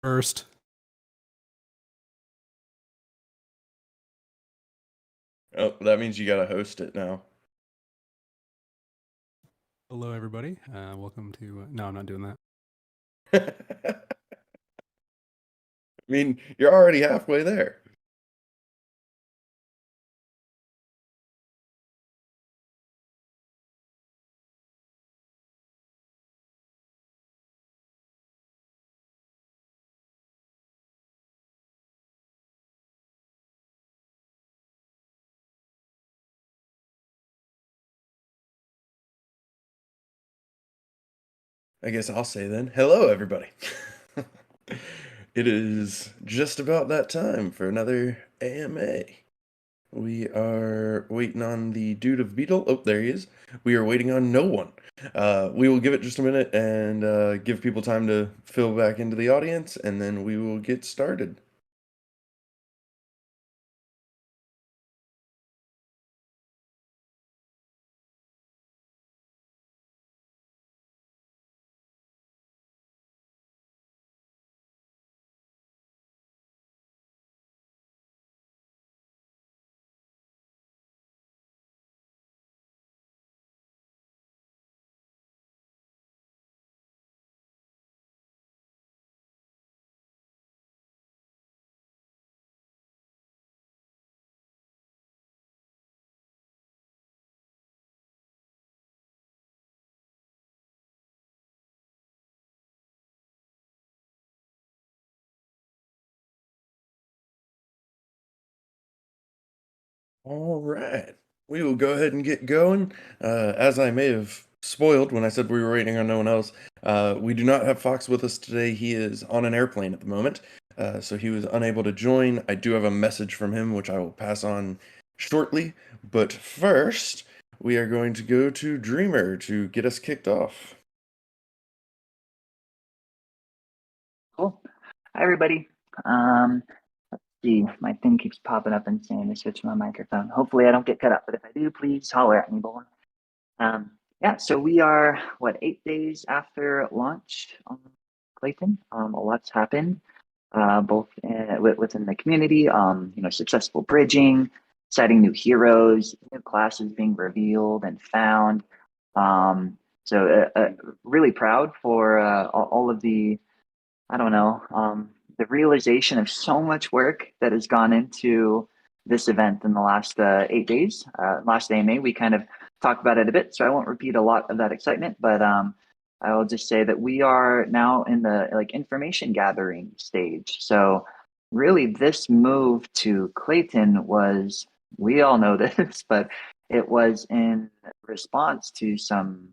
first. Oh, that means you gotta host it now. Hello, everybody. Welcome to. No, I'm not doing that. I mean, you're already halfway there. I guess I'll say then, hello, everybody. It is just about that time for another AMA. We are waiting on the dude of Beetle. Oh, there he is. We are waiting on no one. We will give it just a minute and give people time to fill back into the audience, and then we will get started. All right. We will go ahead and get going. As I may have spoiled when I said we were waiting on no one else, we do not have Fox with us today. He is on an airplane at the moment, so he was unable to join. I do have a message from him, which I will pass on shortly. But first, we are going to go to Dreamer to get us kicked off. Cool. Hi, everybody. Let's see, my thing keeps popping up and saying to switch my microphone. Hopefully I don't get cut up, but if I do, please holler at me, boy. Yeah, so we are, what, 8 days after launch on Clayton. A lot's happened, both within the community, successful bridging, citing new heroes, new classes being revealed and found. So really proud for all of the I don't know, the realization of so much work that has gone into this event in the last 8 days. Last AMA, we kind of talked about it a bit, so I won't repeat a lot of that excitement, but I will just say that we are now in the information gathering stage. So really this move to Clayton was, we all know this, but it was in response to some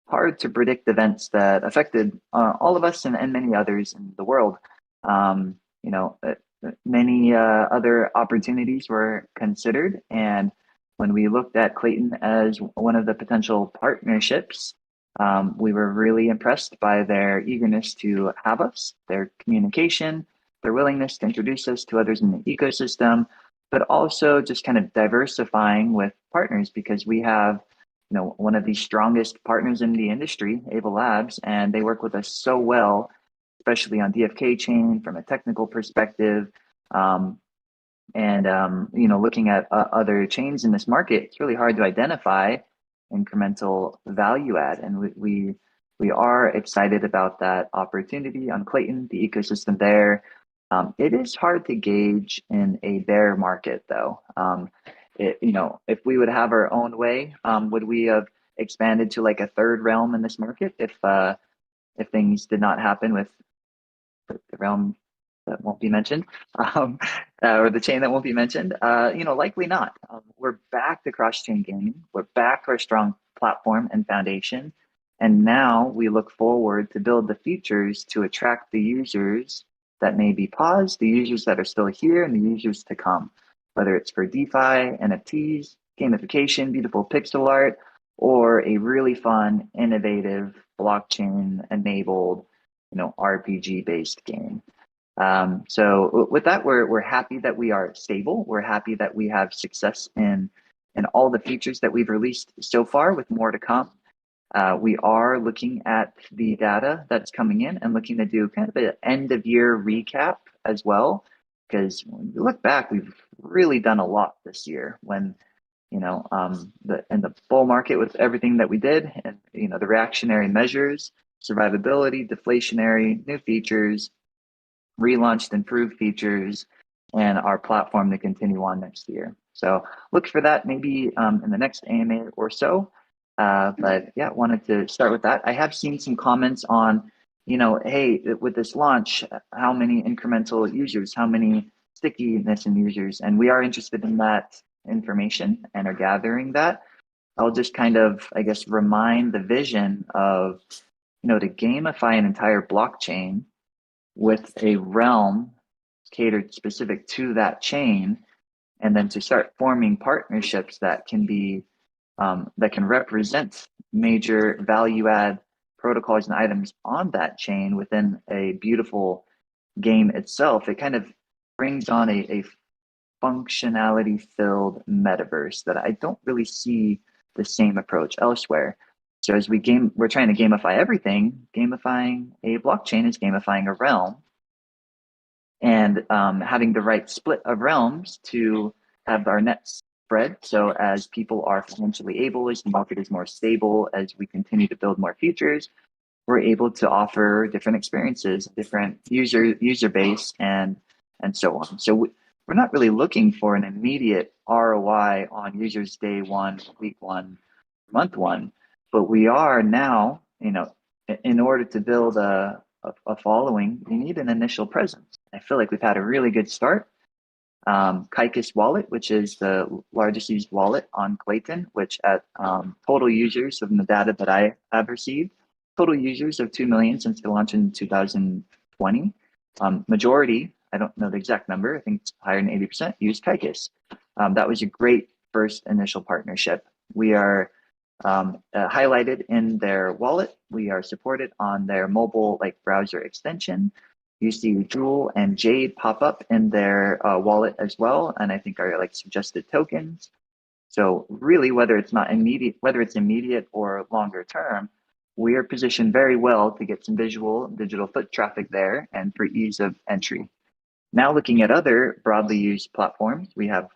hard to predict events that affected all of us and many others in the world. Um, you know, uh, Many other opportunities were considered. And when we looked at Clayton as one of the potential partnerships, we were really impressed by their eagerness to have us, their communication, their willingness to introduce us to others in the ecosystem, but also just kind of diversifying with partners because we have one of the strongest partners in the industry, Ava Labs, and they work with us so well, especially on DFK chain from a technical perspective. Looking at other chains in this market, it's really hard to identify incremental value add, and we are excited about that opportunity on Clayton, the ecosystem there. It is hard to gauge in a bear market, though. If we would have our own way, would we have expanded to like a third realm in this market if things did not happen with the realm that won't be mentioned, or the chain that won't be mentioned? Likely not. We're back to cross-chain gaming. We're back to our strong platform and foundation, and now we look forward to build the features to attract the users that may be paused, the users that are still here, and the users to come, whether it's for DeFi, NFTs, gamification, beautiful pixel art, or a really fun, innovative, blockchain-enabled, RPG-based game. So with that, we're happy that we are stable. We're happy that we have success in all the features that we've released so far, with more to come. We are looking at the data that's coming in and looking to do kind of an end of year recap as well. Because when we look back, we've really done a lot this year when, the bull market with everything that we did and, the reactionary measures, survivability, deflationary, new features, relaunched improved features, and our platform to continue on next year. So look for that maybe in the next AMA or so. But yeah, wanted to start with that. I have seen some comments on, hey, with this launch, how many incremental users, how many stickiness in users, and we are interested in that information and are gathering that. I'll just kind of, I guess, remind the vision of, to gamify an entire blockchain with a realm catered specific to that chain, and then to start forming partnerships that can be that can represent major value add protocols and items on that chain within a beautiful game itself. It kind of brings on a functionality filled metaverse that I don't really see the same approach elsewhere. So as we're trying to gamify everything. Gamifying a blockchain is gamifying a realm, and having the right split of realms to have our nets spread. So as people are financially able, as the market is more stable, as we continue to build more features, we're able to offer different experiences, different user base, and so on. So we're not really looking for an immediate ROI on users day one, week one, month one, but we are now, in order to build a following, you need an initial presence. I feel like we've had a really good start. Kaikis wallet, which is the largest used wallet on Clayton, which at total users from the data that I have received, total users of 2 million since the launch in 2020. Majority, I don't know the exact number, I think it's higher than 80%, used Kaikis. That was a great first initial partnership. We are highlighted in their wallet. We are supported on their mobile browser extension. You see Duel and Jade pop up in their wallet as well, and I think are suggested tokens. So really, whether it's immediate or longer term, we are positioned very well to get some digital foot traffic there and for ease of entry. Now looking at other broadly used platforms, we have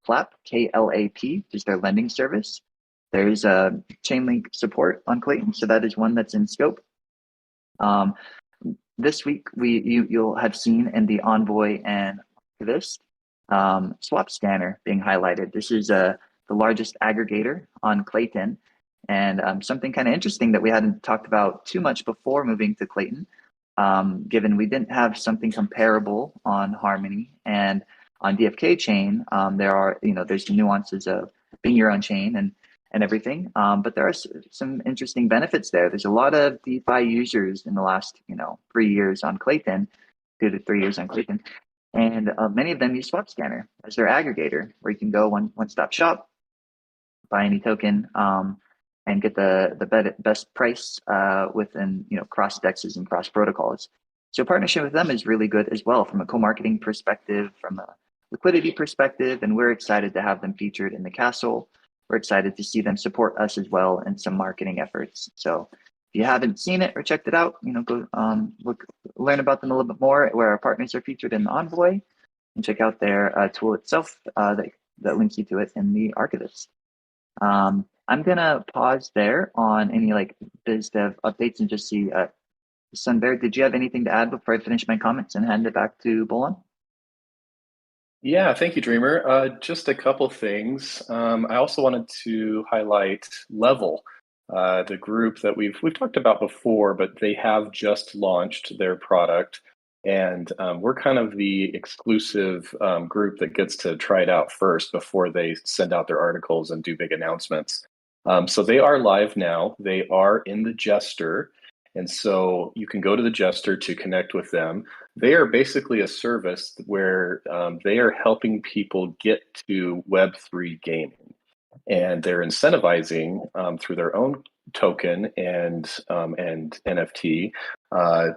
Clap, KLAP, is their lending service. There's a Chainlink support on Clayton, so that is one that's in scope. This week, you'll have seen in the Envoy and Archivist swap scanner being highlighted. This is the largest aggregator on Clayton, and something kind of interesting that we hadn't talked about too much before moving to Clayton, given we didn't have something comparable on Harmony and on DFK chain. There's some nuances of being your own chain and everything. But there are some interesting benefits there. There's a lot of DeFi users in the last, 3 years on Clayton, 2 to 3 years on Clayton. And many of them use Swap Scanner as their aggregator, where you can go one-stop shop, buy any token, and get the best price within, cross dexes and cross protocols. So partnership with them is really good as well from a co-marketing perspective, from a liquidity perspective, and we're excited to have them featured in the castle. We're excited to see them support us as well in some marketing efforts. So if you haven't seen it or checked it out, go learn about them a little bit more, where our partners are featured in the Envoy, and check out their tool itself that links you to it in the Archivist. I'm gonna pause there on any biz dev updates and just see, Sunbear, did you have anything to add before I finish my comments and hand it back to Bolon? Yeah, thank you, Dreamer. Just a couple things. I also wanted to highlight Level, the group that we've talked about before, but they have just launched their product, and we're kind of the exclusive group that gets to try it out first before they send out their articles and do big announcements. So they are live now. They are in the Jester. And so you can go to the Jester to connect with them. They are basically a service where they are helping people get to Web3 gaming. And they're incentivizing through their own token and NFT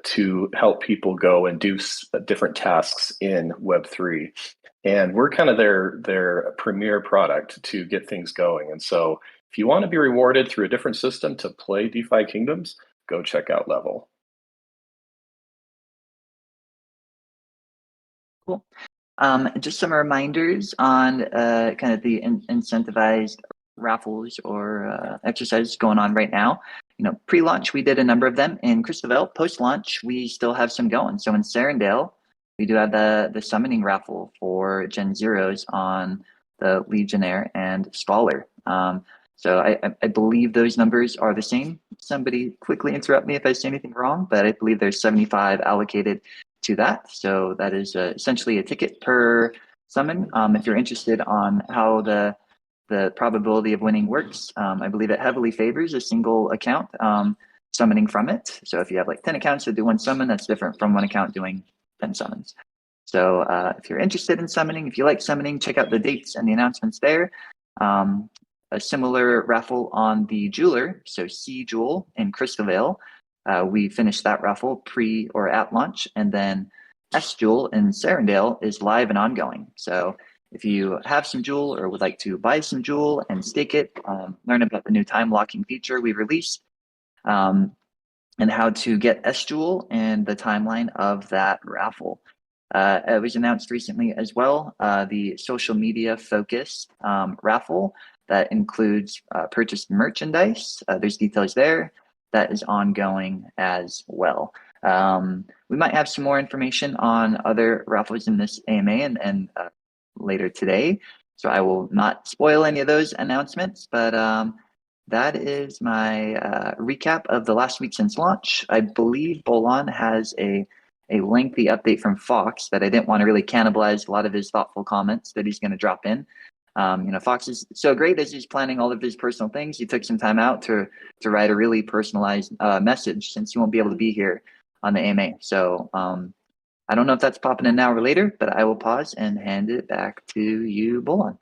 to help people go and do different tasks in Web3. And we're kind of their premier product to get things going. And so If you want to be rewarded through a different system to play DeFi Kingdoms, go check out Level. Cool. Just some reminders on kind of the incentivized raffles or exercises going on right now. Pre-launch, we did a number of them. In Christabel, post-launch, we still have some going. So in Serendale, we do have the summoning raffle for Gen Zeros on the Legionnaire and Scholar. So I believe those numbers are the same. Somebody quickly interrupt me if I say anything wrong, but I believe there's 75 allocated to that. So that is essentially a ticket per summon. If you're interested on how the probability of winning works, I believe it heavily favors a single account summoning from it. So if you have like 10 accounts that do one summon, that's different from one account doing 10 summons. So if you're interested in summoning, if you like summoning, check out the dates and the announcements there. A similar raffle on the Jeweler, so C Jewel in Crystal Vale. We finished that raffle pre or at launch, and then S Jewel in Serendale is live and ongoing. So if you have some Jewel or would like to buy some Jewel and stake it, learn about the new time locking feature we released, and how to get S Jewel and the timeline of that raffle. It was announced recently as well, the social media focused raffle that includes purchased merchandise. There's details there. That is ongoing as well. We might have some more information on other raffles in this AMA and later today. So I will not spoil any of those announcements, but that is my recap of the last week since launch. I believe Bolon has a lengthy update from Fox that I didn't want to really cannibalize a lot of his thoughtful comments that he's going to drop in. Fox is so great as he's planning all of his personal things. He took some time out to write a really personalized message since he won't be able to be here on the AMA. So I don't know if that's popping in now or later, but I will pause and hand it back to you, Bolon.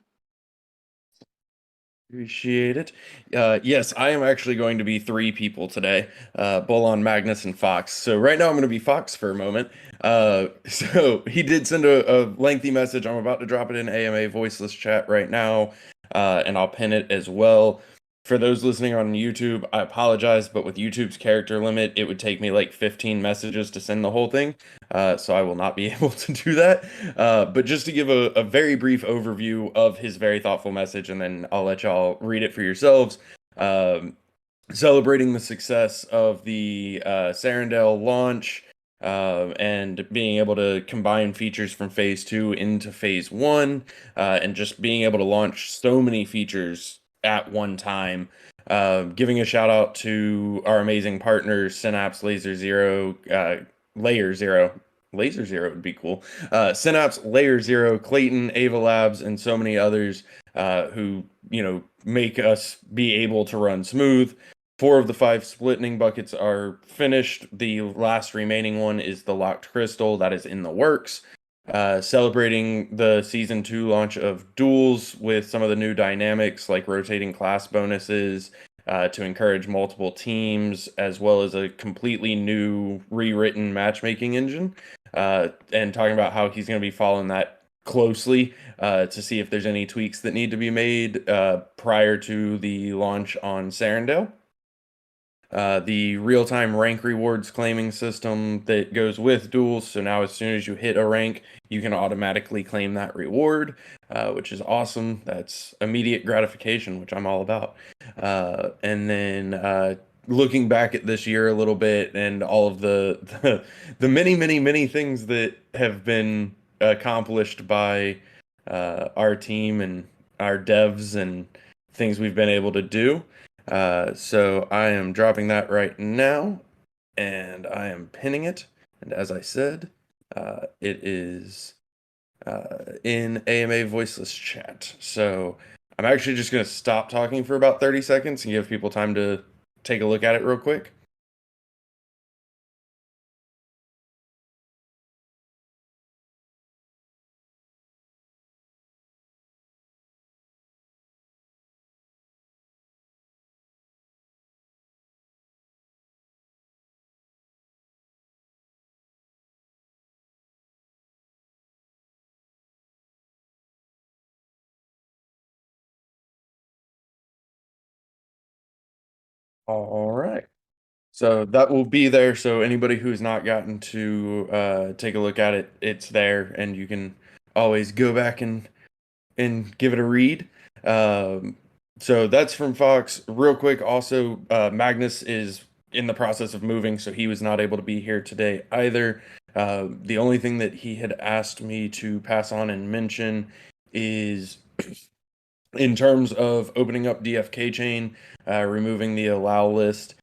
Appreciate it. Yes, I am actually going to be three people today, Bolon, Magnus, and Fox. So right now I'm going to be Fox for a moment. So he did send a lengthy message. I'm about to drop it in AMA voiceless chat right now, and I'll pin it as well. For those listening on YouTube, I apologize, but with YouTube's character limit, it would take me like 15 messages to send the whole thing. So I will not be able to do that. But just to give a very brief overview of his very thoughtful message, and then I'll let y'all read it for yourselves. Celebrating the success of the Serendale launch, and being able to combine features from Phase 2 into Phase 1, and just being able to launch so many features at one time. Giving a shout out to our amazing partners, Synapse, Laser Zero, Layer Zero. Laser Zero would be cool. Synapse, Layer Zero, Clayton, Ava Labs, and so many others who, make us be able to run smooth. 4 of the 5 splitting buckets are finished. The last remaining one is the locked crystal that is in the works. Celebrating the Season 2 launch of Duels with some of the new dynamics like rotating class bonuses to encourage multiple teams, as well as a completely new rewritten matchmaking engine. And talking about how he's going to be following that closely to see if there's any tweaks that need to be made prior to the launch on Serendale. The real-time rank rewards claiming system that goes with Duels. So now as soon as you hit a rank, you can automatically claim that reward, which is awesome. That's immediate gratification, which I'm all about. And then looking back at this year a little bit and all of the many things that have been accomplished by our team and our devs and things we've been able to do. So I am dropping that right now, and I am pinning it. And as I said, it is in AMA voiceless chat. So I'm actually just going to stop talking for about 30 seconds and give people time to take a look at it real quick. All right. So that will be there. So anybody who's not gotten to take a look at it, it's there, and you can always go back and give it a read. Um, so that's from Fox. Real quick, also, Magnus is in the process of moving, so he was not able to be here today either. The only thing that he had asked me to pass on and mention is in terms of opening up DFK chain, removing the allow list.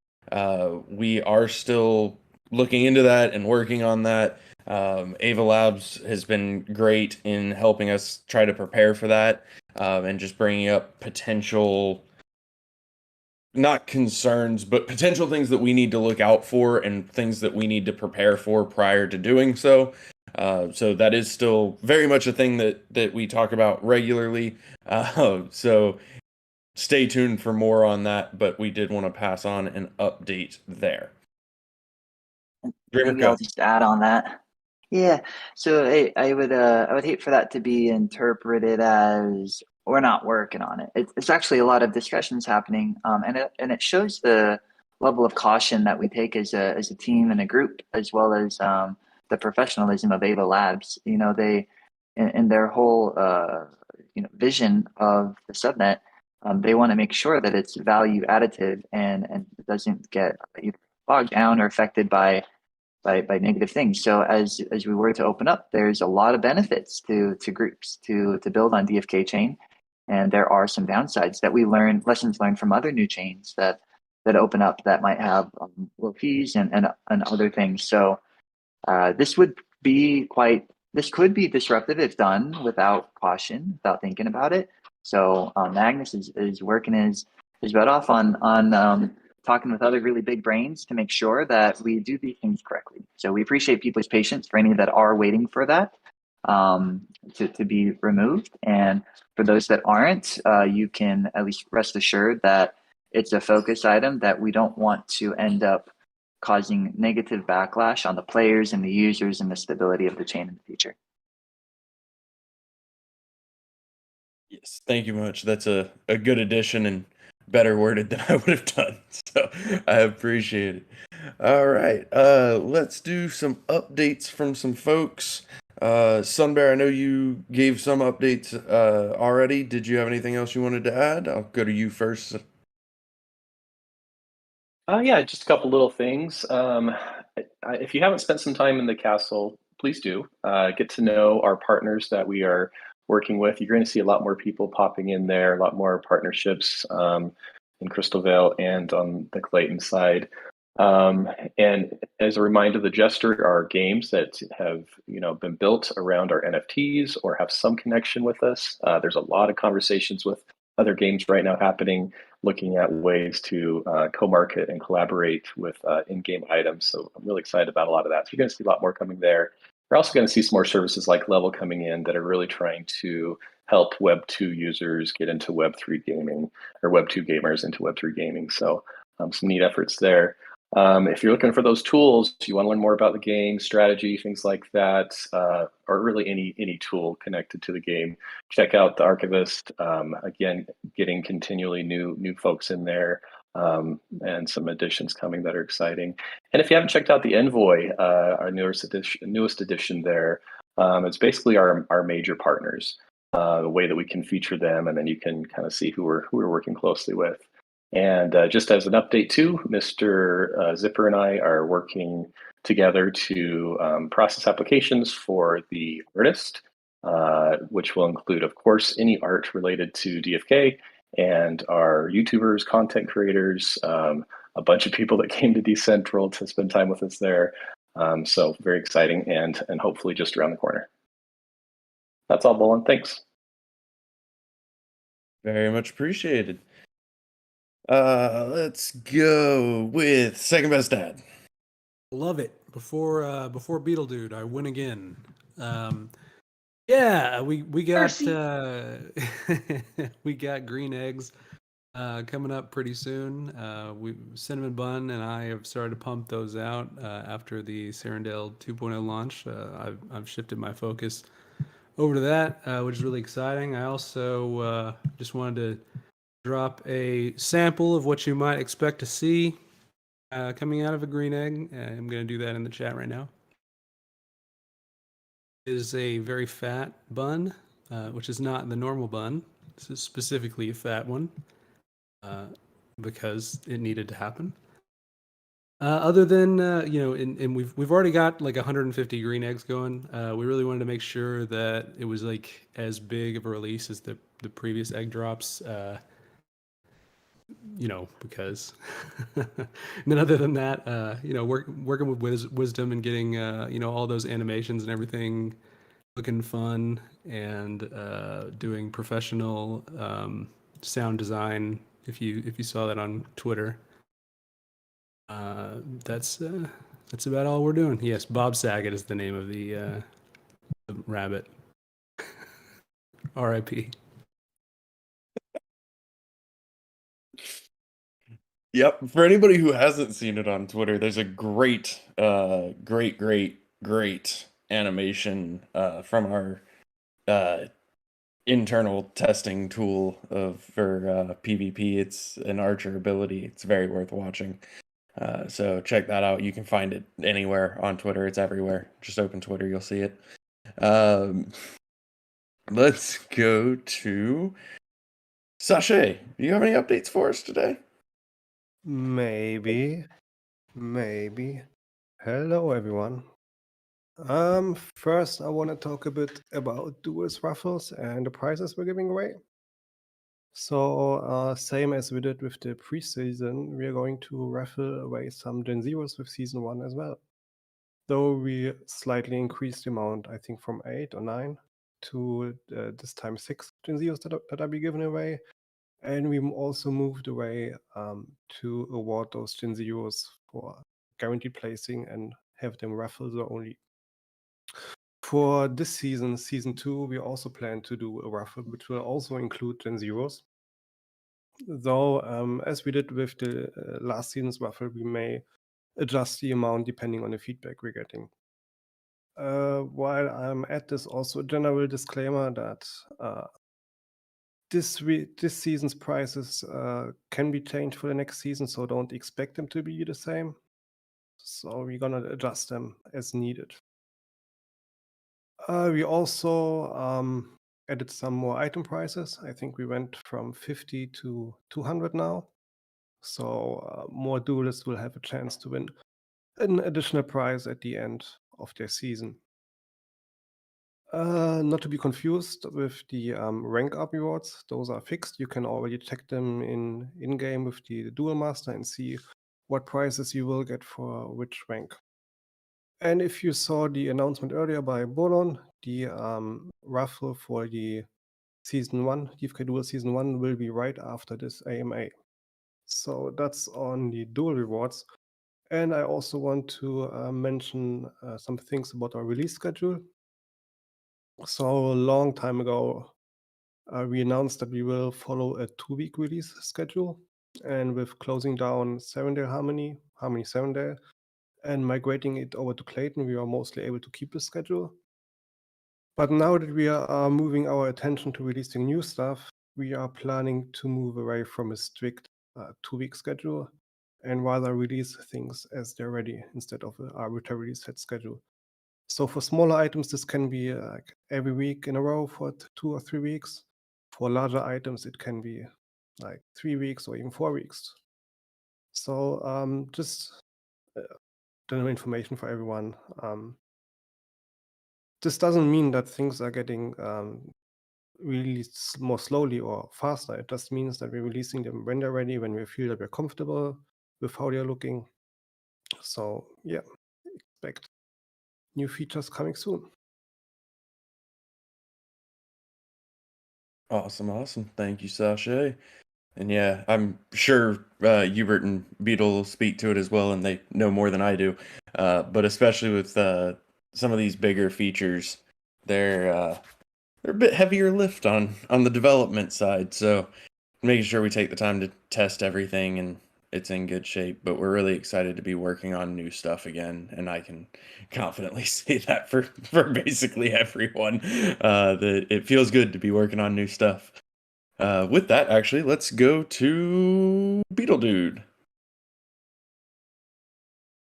We are still looking into that and working on that. Ava Labs has been great in helping us try to prepare for that, and just bringing up potential, not concerns, but potential things that we need to look out for and things that we need to prepare for prior to doing so. So that is still very much a thing that we talk about regularly. So stay tuned for more on that, but we did want to pass on an update there. Dreamer, Maybe I'll go. just add on that. Yeah. So I would hate for that to be interpreted as we're not working on it. It's actually a lot of discussions happening, and it shows the level of caution that we take as a team and a group, as well as the professionalism of Ava Labs. You know, they in their whole vision of the subnet, they want to make sure that it's value additive and it doesn't get either bogged down or affected by negative things. So as we were to open up, there's a lot of benefits to groups to build on DFK chain, and there are some downsides that we learn, lessons learned from other new chains that open up that might have low fees and other things. So this could be disruptive if done without caution, without thinking about it. So Magnus is working his butt off on talking with other really big brains to make sure that we do these things correctly. So we appreciate people's patience for any that are waiting for that to be removed. And for those that aren't, you can at least rest assured that it's a focus item that we don't want to end up causing negative backlash on the players and the users and the stability of the chain in the future. Yes, thank you much. That's a good addition and better worded than I would have done. So I appreciate it. All right. Let's do some updates from some folks. Sunbear, I know you gave some updates already. Did you have anything else you wanted to add? I'll go to you first. Yeah, just a couple little things. If you haven't spent some time in the castle, please do. Get to know our partners that we are working with. You're going to see a lot more people popping in there, a lot more partnerships in Crystal Vale and on the Clayton side. And as a reminder, the Jester are games that have been built around our NFTs or have some connection with us. There's a lot of conversations with other games right now happening, looking at ways to co-market and collaborate with in-game items. So I'm really excited about a lot of that. So you're going to see a lot more coming there. We're also going to see some more services like Level coming in that are really trying to help Web 2 users get into Web 3 gaming, or Web 2 gamers into Web 3 gaming. So some neat efforts there. If you're looking for those tools, you want to learn more about the game, strategy, things like that, or really any tool connected to the game, check out the Archivist. Again, getting continually new folks in there, and some additions coming that are exciting. And if you haven't checked out the Envoy, our newest edition there, it's basically our major partners, the way that we can feature them, and then you can kind of see who we're working closely with. And just as an update too, Mr. Zipper and I are working together to process applications for the artist, which will include, of course, any art related to DFK and our YouTubers, content creators, a bunch of people that came to Decentral to spend time with us there. So very exciting and hopefully just around the corner. That's all, Bolin. Thanks. Very much appreciated. Let's go with second best dad. Love it. Before Beetle Dude, I win again. Yeah, we got we got green eggs coming up pretty soon. Cinnamon Bun and I have started to pump those out after the Serendale 2.0 launch. I've shifted my focus over to that, which is really exciting. I also just wanted to drop a sample of what you might expect to see coming out of a green egg. I'm going to do that in the chat right now. It is a very fat bun, which is not the normal bun. This is specifically a fat one because it needed to happen. Other than and we've already got like 150 green eggs going. We really wanted to make sure that it was like as big of a release as the previous egg drops. Because. And then other than that, working with wisdom and getting all those animations and everything looking fun, and doing professional sound design. If you saw that on Twitter. That's about all we're doing. Yes, Bob Saget is the name of the rabbit. R.I.P. Yep. For anybody who hasn't seen it on Twitter, there's a great animation from our internal testing tool for PvP. It's an archer ability. It's very worth watching. So check that out. You can find it anywhere on Twitter. It's everywhere. Just open Twitter, you'll see it. Let's go to Sachet. Do you have any updates for us today? Maybe. Hello, everyone. First, I want to talk a bit about Duels Raffles and the prizes we're giving away. So, same as we did with the preseason, we are going to raffle away some Gen Zeros with Season 1 as well. Though we slightly increased the amount, I think from 8 or 9 to this time 6 Gen Zeros that will be given away. And we also moved away to award those Gen Zeros for guaranteed placing and have them raffles only. For this season, Season 2, we also plan to do a raffle, which will also include Gen Zeros. Though, as we did with the last season's raffle, we may adjust the amount depending on the feedback we're getting. While I'm at this, also a general disclaimer that this season's prices can be changed for the next season, so don't expect them to be the same. So we're gonna adjust them as needed. We also added some more item prices. I think we went from 50 to 200 now. So more duelists will have a chance to win an additional prize at the end of their season. Not to be confused with the rank up rewards. Those are fixed. You can already check them in-game with the Duel Master and see what prizes you will get for which rank. And if you saw the announcement earlier by Bolon, the raffle for the Season 1, DFK Duel Season 1, will be right after this AMA. So that's on the Duel rewards. And I also want to mention some things about our release schedule. So a long time ago, we announced that we will follow a 2-week release schedule. And with closing down 7-Day Harmony 7-Day, and migrating it over to Clayton, we are mostly able to keep the schedule. But now that we are moving our attention to releasing new stuff, we are planning to move away from a strict 2-week schedule and rather release things as they're ready instead of an arbitrarily set schedule. So for smaller items, this can be like every week in a row for 2 or 3 weeks. For larger items, it can be like 3 weeks or even 4 weeks. So just general information for everyone. This doesn't mean that things are getting released more slowly or faster. It just means that we're releasing them when they're ready, when we feel that we're comfortable with how they're looking. So yeah, expect new features coming soon. Awesome. Thank you, Sachet. And yeah, I'm sure Hubert and Beetle speak to it as well, and they know more than I do. But especially with some of these bigger features, they're a bit heavier lift on the development side. So making sure we take the time to test everything and it's in good shape. But we're really excited to be working on new stuff again, and I can confidently say that for basically everyone. That it feels good to be working on new stuff. With that, actually, let's go to Beetle Dude.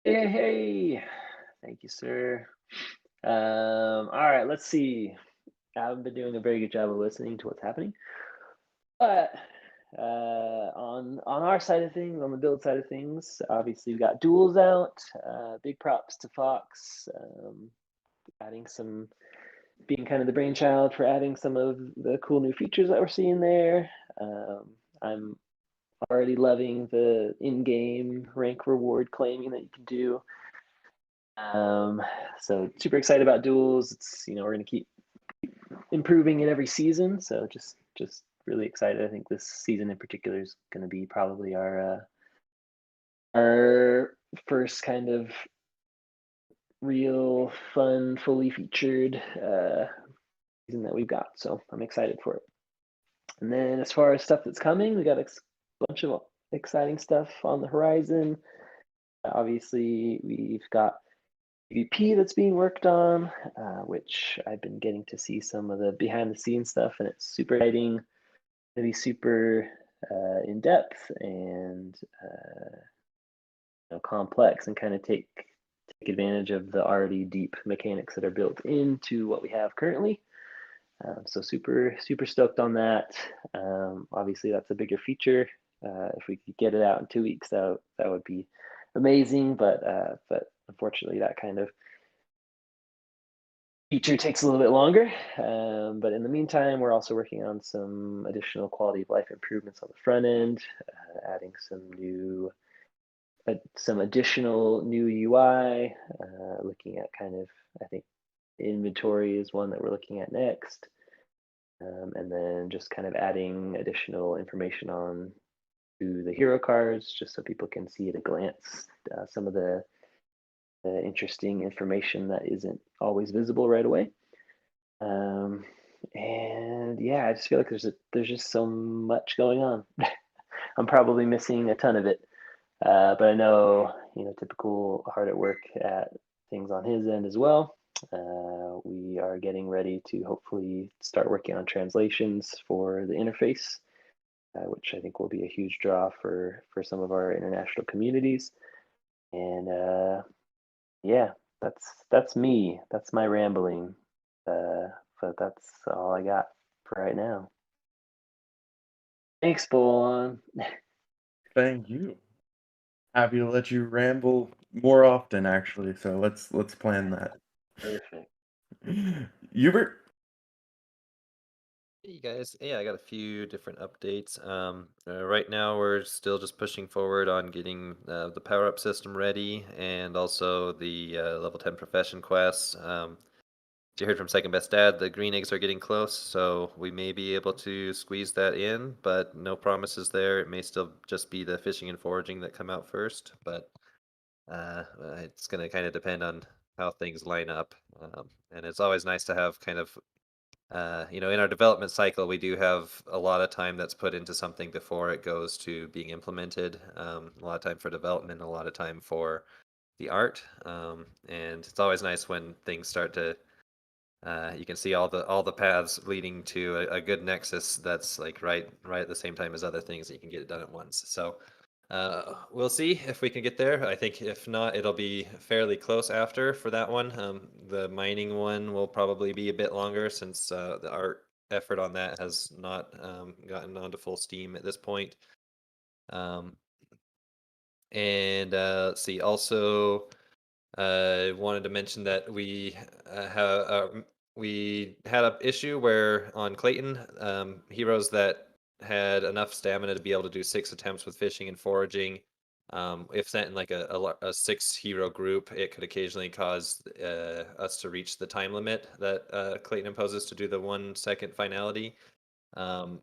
Hey, thank you, sir. All right, let's see. I haven't been doing a very good job of listening to what's happening, but on our side of things, on the build side of things, obviously we got Duels out. Big props to Fox, adding some, being kind of the brainchild for adding some of the cool new features that we're seeing there. I'm already loving the in-game rank reward claiming that you can do. So super excited about Duels. It's, you know, we're gonna keep improving it every season. So just really excited. I think this season in particular is gonna be probably our first kind of real fun, fully featured season that we've got. So I'm excited for it. And then as far as stuff that's coming, we got a bunch of exciting stuff on the horizon. Obviously, we've got PvP that's being worked on, which I've been getting to see some of the behind the scenes stuff, and it's super exciting. It'll be super in depth and complex, and kind of take advantage of the already deep mechanics that are built into what we have currently. So super stoked on that. Obviously, that's a bigger feature. If we could get it out in 2 weeks, that would be amazing. But unfortunately, that kind of feature takes a little bit longer. But in the meantime, we're also working on some additional quality of life improvements on the front end, adding some additional new UI, looking at kind of, I think, inventory is one that we're looking at next. And then just kind of adding additional information on to the hero cards, just so people can see at a glance some of the interesting information that isn't always visible right away. And yeah, I just feel like there's just so much going on. I'm probably missing a ton of it, but I know, typical hard at work at things on his end as well. We are getting ready to hopefully start working on translations for the interface, which I think will be a huge draw for some of our international communities. And yeah, that's me. That's my rambling. But that's all I got for right now. Thanks, Bolon. Thank you. Happy to let you ramble more often, actually. So let's plan that. Perfect. Hubert. Hey guys, yeah, I got a few different updates. Right now we're still just pushing forward on getting the power-up system ready, and also the level 10 profession quests. You heard from Second Best Dad, the green eggs are getting close, so we may be able to squeeze that in, but no promises there. It may still just be the fishing and foraging that come out first, but it's going to kind of depend on how things line up. And it's always nice to have kind of in our development cycle, we do have a lot of time that's put into something before it goes to being implemented. A lot of time for development, a lot of time for the art, and it's always nice when things start to. You can see all the paths leading to a good nexus that's like right at the same time as other things that you can get it done at once. So we'll see if we can get there. I think if not, it'll be fairly close after for that one. The mining one will probably be a bit longer since the art effort on that has not gotten onto full steam at this point. And let's see. Also, I wanted to mention that we had an issue where on Clayton, heroes that had enough stamina to be able to do 6 attempts with fishing and foraging, if sent in like a 6-hero group, it could occasionally cause us to reach the time limit that Clayton imposes to do the 1-second finality.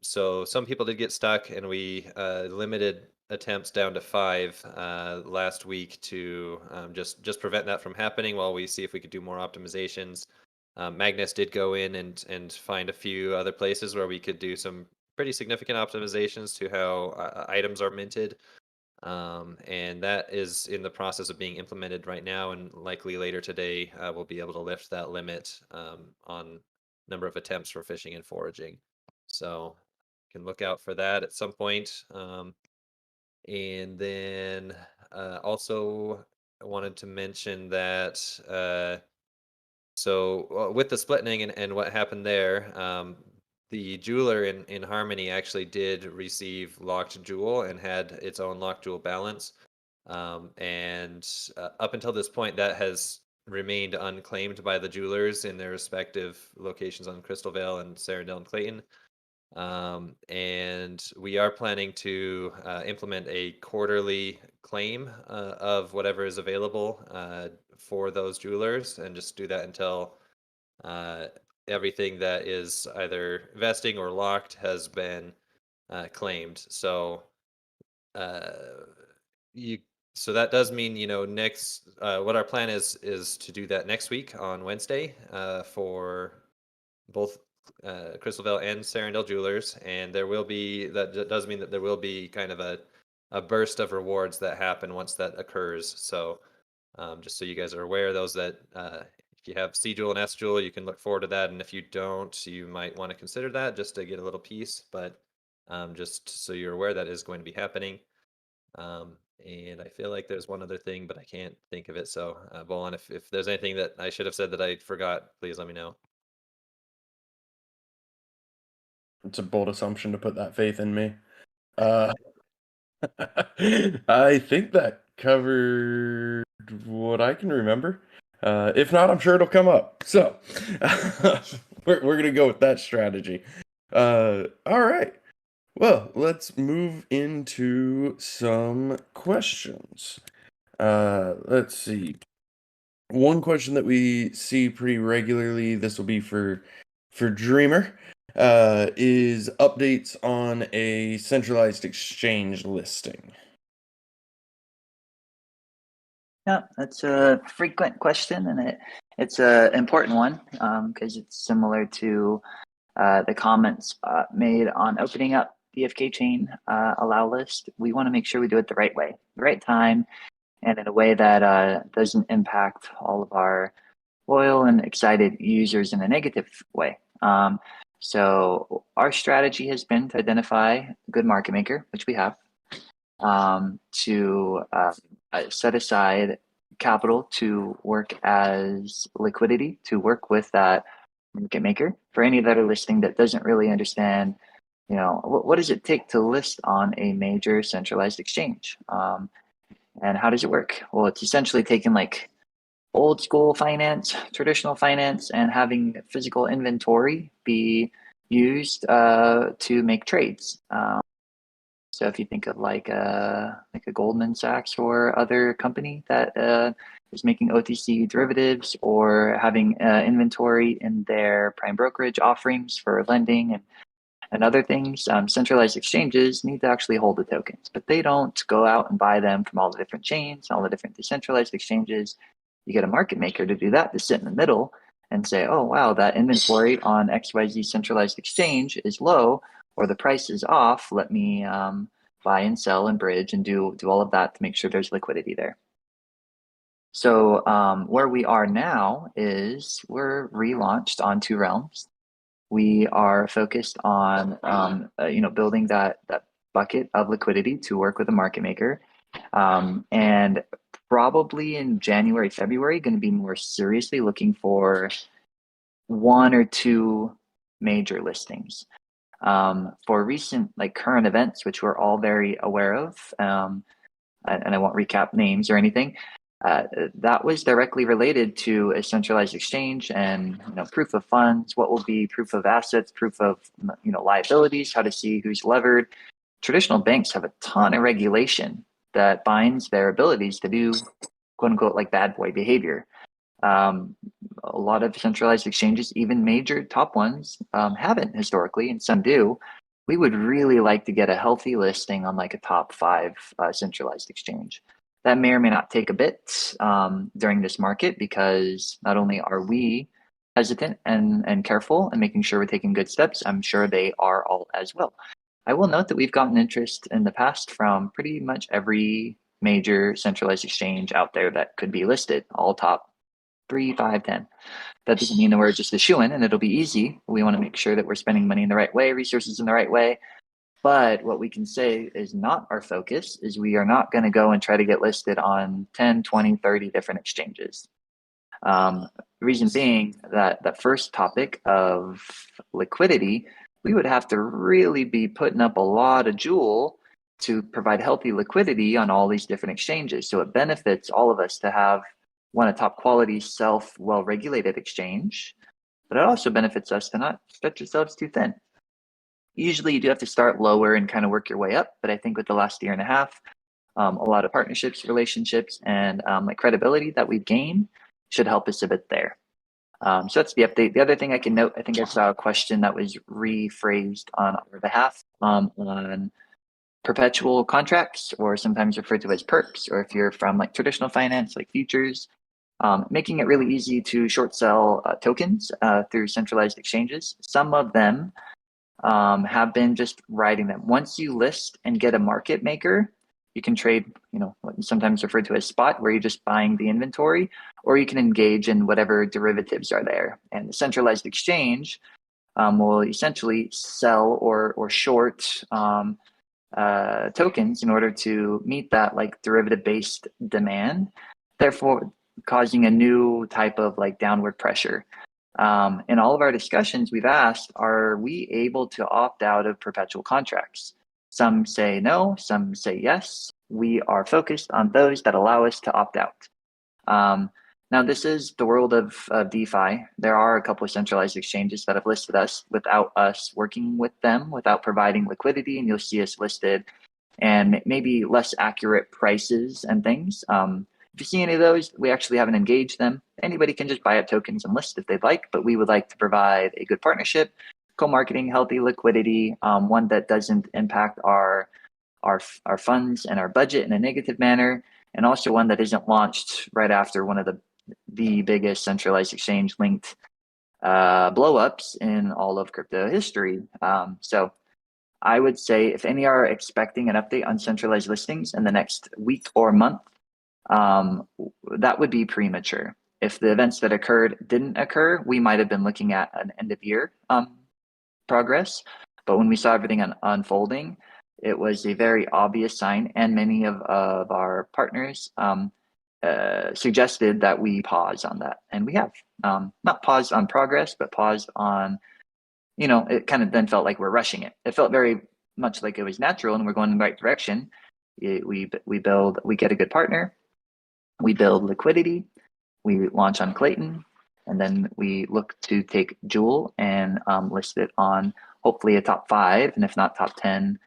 So some people did get stuck, and we limited attempts down to 5 last week to just prevent that from happening while we see if we could do more optimizations. Magnus did go in and find a few other places where we could do some pretty significant optimizations to how items are minted. And that is in the process of being implemented right now, and likely later today we'll be able to lift that limit on number of attempts for fishing and foraging. So can look out for that at some point. And then also I wanted to mention that with the splitting and what happened there, the jeweler in Harmony actually did receive locked jewel and had its own locked jewel balance. And up until this point, that has remained unclaimed by the jewelers in their respective locations on Crystal Vale and Sarandel and Clayton. And we are planning to implement a quarterly claim of whatever is available for those jewelers, and just do that until everything that is either vesting or locked has been claimed. So you so that does mean, next what our plan is to do that next week on Wednesday for both Crystal Vale and Sarandel Jewelers, and that does mean that there will be kind of a burst of rewards that happen once that occurs. So just so you guys are aware, those that if you have C Jewel and S Jewel, you can look forward to that, and if you don't, you might want to consider that just to get a little piece. But just so you're aware, that is going to be happening. And I feel like there's one other thing, but I can't think of it. So, Bolon, if there's anything that I should have said that I forgot, please let me know. It's a bold assumption to put that faith in me. I think that covered what I can remember. If not, I'm sure it'll come up. So we're gonna go with that strategy. All right. Well, let's move into some questions. Let's see. One question that we see pretty regularly, this will be for Dreamer, is updates on a centralized exchange listing. Yeah, that's a frequent question, and it's an important one because it's similar to the comments made on opening up DFK chain allow list. We want to make sure we do it the right way, the right time, and in a way that doesn't impact all of our loyal and excited users in a negative way. So our strategy has been to identify a good market maker, which we have, to set aside capital to work as liquidity, to work with that market maker. For any that are listening that doesn't really understand, what does it take to list on a major centralized exchange? And how does it work? Well, it's essentially taking like old school finance, traditional finance, and having physical inventory be used to make trades. So if you think of like a Goldman Sachs or other company that is making OTC derivatives or having inventory in their prime brokerage offerings for lending and other things, centralized exchanges need to actually hold the tokens, but they don't go out and buy them from all the different chains, all the different decentralized exchanges. You get a market maker to do that, to sit in the middle and say, oh, wow, that inventory on XYZ centralized exchange is low, or the price is off. Let me buy and sell and bridge and do all of that to make sure there's liquidity there. So where we are now is we're relaunched on 2 realms. We are focused on building that bucket of liquidity to work with a market maker, and probably in January, February, going to be more seriously looking for 1 or 2 major listings. For recent current events, which we're all very aware of, and I won't recap names or anything, that was directly related to a centralized exchange and proof of funds, what will be proof of assets, proof of liabilities, how to see who's levered. Traditional banks have a ton of regulation that binds their abilities to do quote unquote like bad boy behavior. A lot of centralized exchanges, even major top ones, haven't historically, and some do. We would really like to get a healthy listing on like a top 5 centralized exchange. That may or may not take a bit during this market, because not only are we hesitant and careful and making sure we're taking good steps, I'm sure they are all as well. I will note that we've gotten interest in the past from pretty much every major centralized exchange out there that could be listed, all top 3, 5, 10. That doesn't mean that we're just a shoo-in and it'll be easy. We want to make sure that we're spending money in the right way, resources in the right way, But what we can say is not our focus is we are not going to go and try to get listed on 10, 20, 30 different exchanges. The reason being that the first topic of liquidity, we would have to really be putting up a lot of Duel to provide healthy liquidity on all these different exchanges. So it benefits all of us to have a top quality, well-regulated exchange, but it also benefits us to not stretch ourselves too thin. Usually you do have to start lower and kind of work your way up, but I think with the last year and a half, a lot of partnerships, relationships, and like credibility that we've gained should help us a bit there. So that's the update. The other thing I can note, I think I saw a question that was rephrased on our behalf on perpetual contracts, or sometimes referred to as perps, or if you're from like traditional finance, like futures, making it really easy to short sell tokens through centralized exchanges. Some of them have been just riding them. Once you list and get a market maker, you can trade, what is sometimes referred to as spot, where you're just buying the inventory, or you can engage in whatever derivatives are there. And the centralized exchange will essentially sell or short tokens in order to meet that like derivative-based demand, therefore causing a new type of like downward pressure. In all of our discussions, we've asked, are we able to opt out of perpetual contracts? Some say no, some say yes. We are focused on those that allow us to opt out. Now, this is the world of DeFi. There are a couple of centralized exchanges that have listed us without us working with them, without providing liquidity, and you'll see us listed and maybe less accurate prices and things. If you see any of those, we actually haven't engaged them. Anybody can just buy up tokens and list if they'd like, but we would like to provide a good partnership, co-marketing, healthy liquidity, one that doesn't impact our funds and our budget in a negative manner, and also one that isn't launched right after one of the biggest centralized exchange linked blow-ups in all of crypto history. So I would say if any are expecting an update on centralized listings in the next week or month, that would be premature. If the events that occurred didn't occur, we might have been looking at an end of year progress. But when we saw everything unfolding, it was a very obvious sign, and many of our partners suggested that we pause on that. And we have not paused on progress, but paused on, it kind of then felt like we're rushing it. It felt very much like it was natural and we're going in the right direction. We get a good partner, we build liquidity, we launch on Clayton, and then we look to take Duel and list it on hopefully a top 5, and if not top 10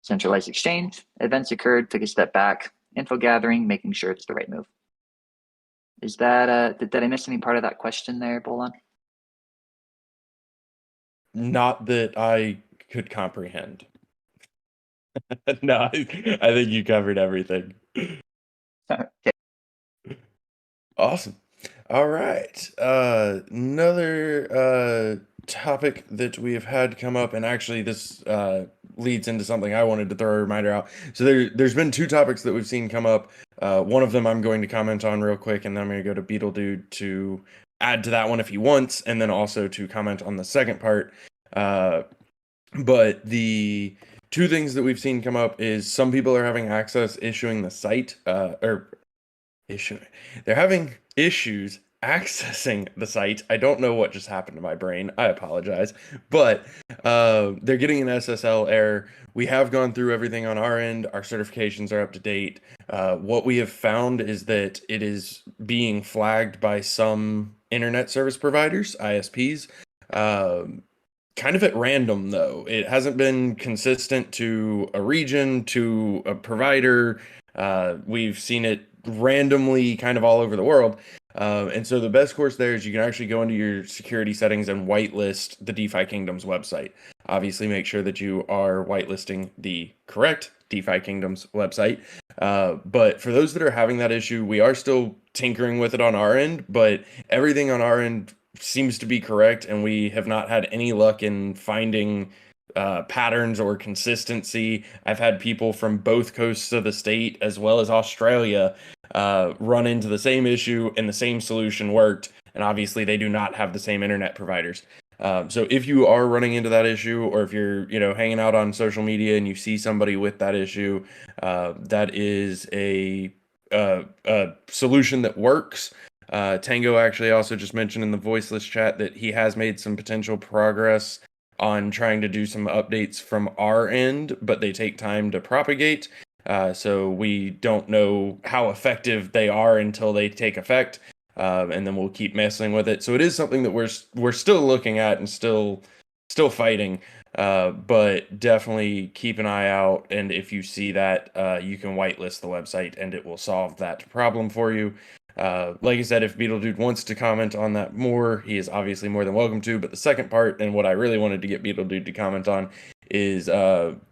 centralized exchange. Events occurred, took a step back, info gathering, making sure it's the right move. Is that did I miss any part of that question there, Bolon? Not that I could comprehend. No, I think you covered everything. Okay. Awesome. All right. Another topic that we have had come up, and actually this leads into something I wanted to throw a reminder out. So there's been 2 topics that we've seen come up. One of them I'm going to comment on real quick, and then I'm going to go to Beetle Dude to add to that one if he wants, and then also to comment on the second part. But the 2 things that we've seen come up is some people are having access issuing the site, they're having issues accessing the site. I don't know what just happened to my brain. I apologize. But they're getting an SSL error. We have gone through everything on our end. Our certifications are up to date. What we have found is that it is being flagged by some internet service providers, ISPs, kind of at random, though. It hasn't been consistent to a region, to a provider. We've seen it randomly kind of all over the world. And so the best course there is you can actually go into your security settings and whitelist the DeFi Kingdoms website. Obviously, make sure that you are whitelisting the correct DeFi Kingdoms website. But for those that are having that issue, we are still tinkering with it on our end, but everything on our end seems to be correct, and we have not had any luck in finding patterns or consistency. I've had people from both coasts of the state as well as Australia run into the same issue, and the same solution worked. And obviously they do not have the same internet providers. So if you are running into that issue, or if you're, hanging out on social media and you see somebody with that issue, that is a solution that works. Tango actually also just mentioned in the voiceless chat that he has made some potential progress on trying to do some updates from our end, but they take time to propagate. So we don't know how effective they are until they take effect, and then we'll keep messing with it. So it is something that we're still looking at and still fighting. But definitely keep an eye out, and if you see that, you can whitelist the website, and it will solve that problem for you. Like I said, if Beetledude wants to comment on that more, he is obviously more than welcome to. But the second part, and what I really wanted to get Beetledude to comment on, is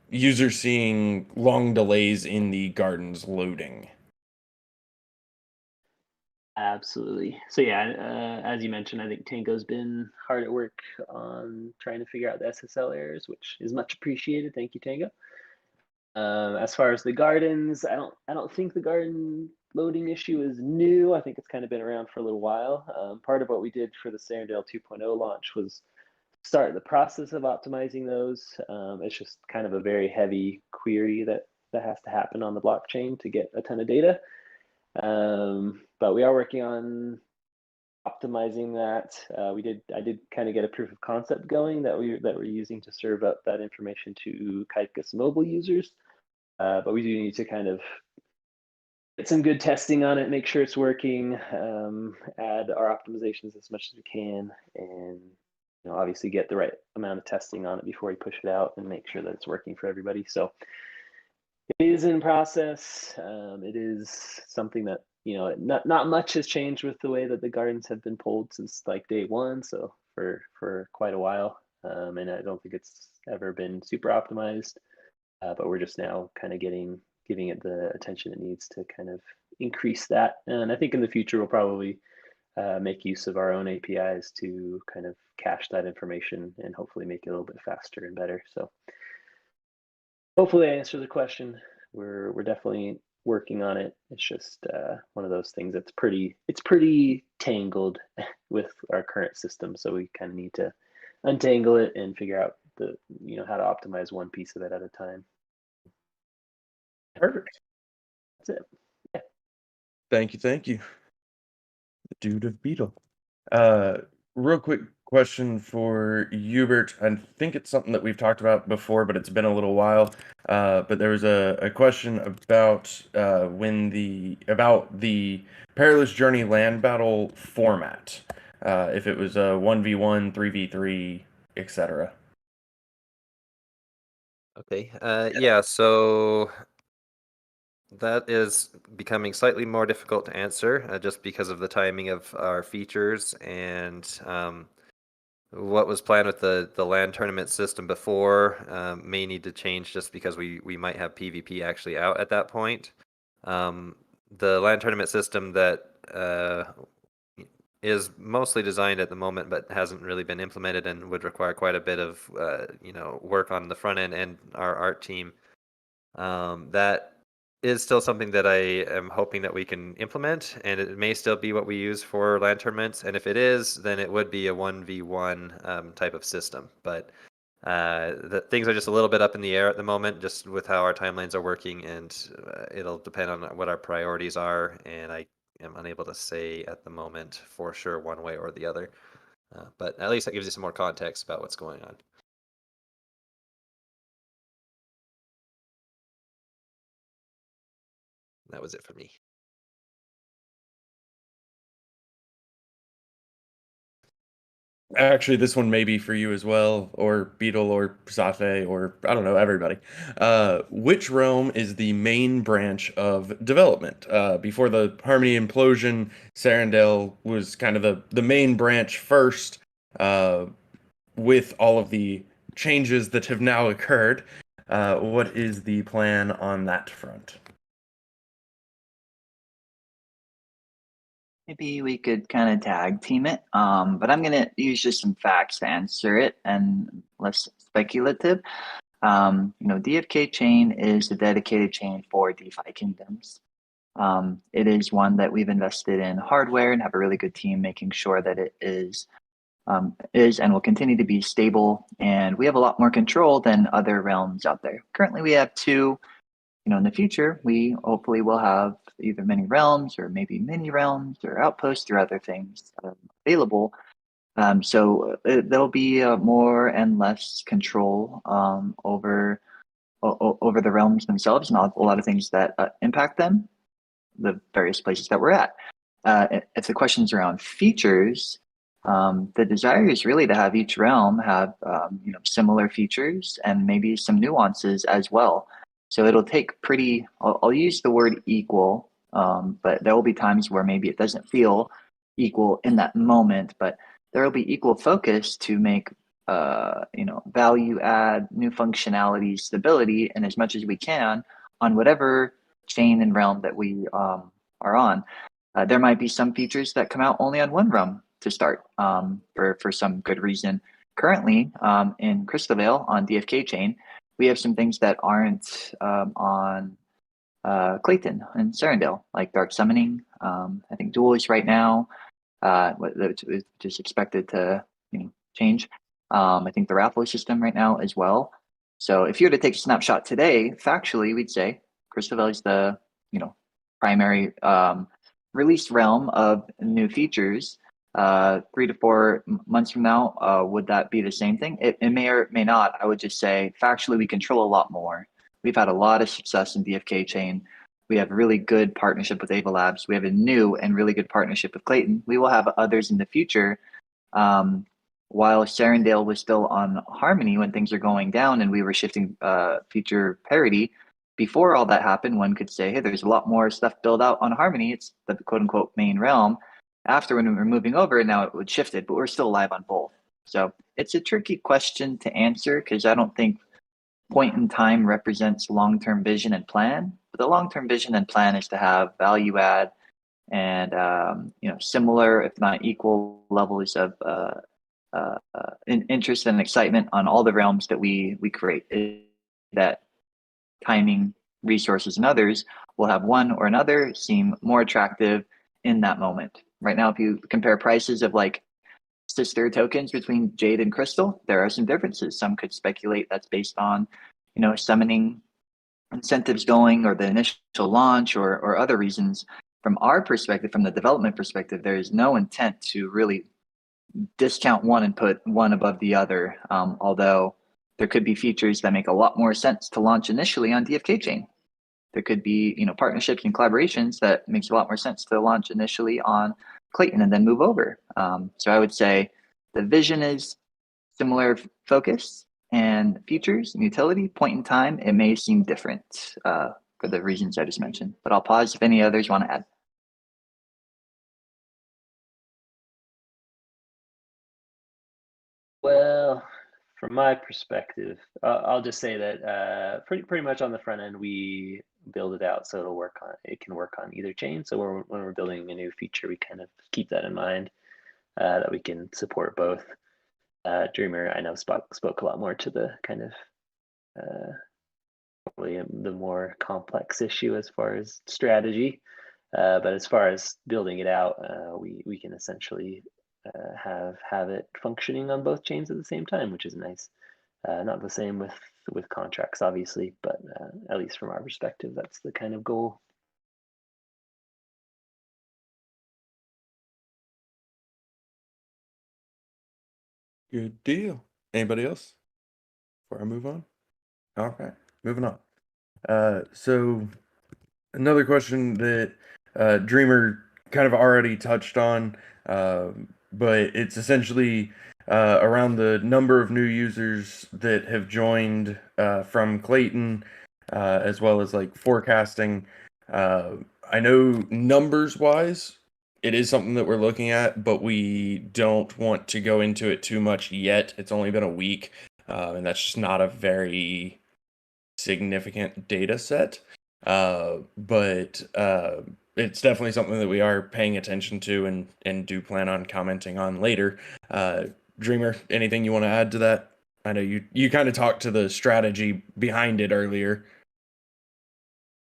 users seeing long delays in the gardens loading. Absolutely. So yeah, as you mentioned, I think Tango's been hard at work on trying to figure out the SSL errors, which is much appreciated. Thank you, Tango. As far as the gardens, I don't think the garden loading issue is new. I think it's kind of been around for a little while. Part of what we did for the Serendale 2.0 launch was start the process of optimizing those. It's just kind of a very heavy query that has to happen on the blockchain to get a ton of data. But we are working on optimizing that. I did kind of get a proof of concept going that we're using to serve up that information to Kaika's mobile users. But we do need to kind of get some good testing on it, make sure it's working, add our optimizations as much as we can, and obviously get the right amount of testing on it before we push it out and make sure that it's working for everybody. So it is in process. It is something that not much has changed with the way that the gardens have been pulled since like day one. So for quite a while, and I don't think it's ever been super optimized. But we're just now kind of giving it the attention it needs to kind of increase that. And I think in the future we'll probably make use of our own APIs to kind of cache that information and hopefully make it a little bit faster and better. So hopefully I answered the question. We're definitely working on it. It's just one of those things that's pretty tangled with our current system. So we kind of need to untangle it and figure out how to optimize one piece of it at a time. Perfect. That's it. Yeah. Thank you. The dude of Beetle. Real quick question for Hubert. I think it's something that we've talked about before, but it's been a little while. But there was a question about the Perilous Journey land battle format. If it was a 1v1, 3v3, etc. Okay. Yeah. So that is becoming slightly more difficult to answer, just because of the timing of our features and what was planned with the land tournament system before may need to change, just because we might have PvP actually out at that point. The land tournament system that is mostly designed at the moment, but hasn't really been implemented and would require quite a bit of work on the front end and our art team. That is still something that I am hoping that we can implement, and it may still be what we use for land tournaments. And if it is, then it would be a 1v1 type of system. But the things are just a little bit up in the air at the moment, just with how our timelines are working, and it'll depend on what our priorities are. And I am unable to say at the moment for sure one way or the other. But at least that gives you some more context about what's going on. That was it for me. Actually, this one may be for you as well, or Beetle, or Sate, or I don't know, everybody. Which realm is the main branch of development? Before the Harmony implosion, Serendale was kind of the main branch first, with all of the changes that have now occurred. What is the plan on that front? Maybe we could kind of tag team it, but I'm gonna use just some facts to answer it and less speculative. DFK chain is a dedicated chain for DeFi kingdoms. It is one that we've invested in hardware and have a really good team making sure that it is is and will continue to be stable, and we have a lot more control than other realms out there. Currently, we have 2. In the future, we hopefully will have either many realms or maybe mini realms or outposts or other things available. So there'll be more and less control over the realms themselves, and a lot of things that impact them, the various places that we're at. If the question's around features, the desire is really to have each realm have similar features and maybe some nuances as well. So it'll take I'll use the word equal, but there will be times where maybe it doesn't feel equal in that moment, but there will be equal focus to make value add, new functionality, stability, and as much as we can on whatever chain and realm that we are on. There might be some features that come out only on one realm to start for some good reason. Currently, in Crystal Vale on DFK chain, we have some things that aren't on Clayton and Serendale, like Dark Summoning. I think Duels right now, which is expected to change. I think the Raffle system right now as well. So if you were to take a snapshot today, factually, we'd say Crystal Vale is the primary release realm of new features. 3 to 4 months from now, would that be the same thing? It may or may not. I would just say factually we control a lot more. We've had a lot of success in DFK chain. We have a really good partnership with Ava Labs. We have a new and really good partnership with Clayton. We will have others in the future. While Serendale was still on Harmony when things are going down and we were shifting feature parity, before all that happened, one could say, hey, there's a lot more stuff built out on Harmony. It's the quote unquote main realm. After when we were moving over, now it would shifted, but we're still live on both. So it's a tricky question to answer because I don't think point in time represents long-term vision and plan. But the long-term vision and plan is to have value add and similar, if not equal, levels of interest and excitement on all the realms that we create. That timing, resources, and others will have one or another seem more attractive in that moment. Right now, if you compare prices of like sister tokens between Jade and Crystal, there are some differences. Some could speculate that's based on, summoning incentives going or the initial launch or other reasons. From our perspective, from the development perspective, there is no intent to really discount one and put one above the other. Although there could be features that make a lot more sense to launch initially on DFK chain. There could be, partnerships and collaborations that makes a lot more sense to launch initially on Clayton and then move over. So I would say the vision is similar focus and features and utility. Point in time, it may seem different for the reasons I just mentioned. But I'll pause if any others want to add. Well, from my perspective, I'll just say that pretty much on the front end, we build it out so it can work on either chain. So when we're building a new feature, we kind of keep that in mind, that we can support both. Dreamer, I know, spoke a lot more to the kind of probably the more complex issue as far as strategy. But as far as building it out, we can essentially have it functioning on both chains at the same time, which is nice. Not the same with contracts, obviously, but at least from our perspective, that's the kind of goal. Good deal. Anybody else before I move on? All right, moving on. So another question that Dreamer kind of already touched on, but it's essentially around the number of new users that have joined from Clayton, as well as like forecasting. I know numbers wise, it is something that we're looking at, but we don't want to go into it too much yet. It's only been a week, and that's just not a very significant data set. But it's definitely something that we are paying attention to and do plan on commenting on later. Dreamer, anything you want to add to that? I know you kind of talked to the strategy behind it earlier.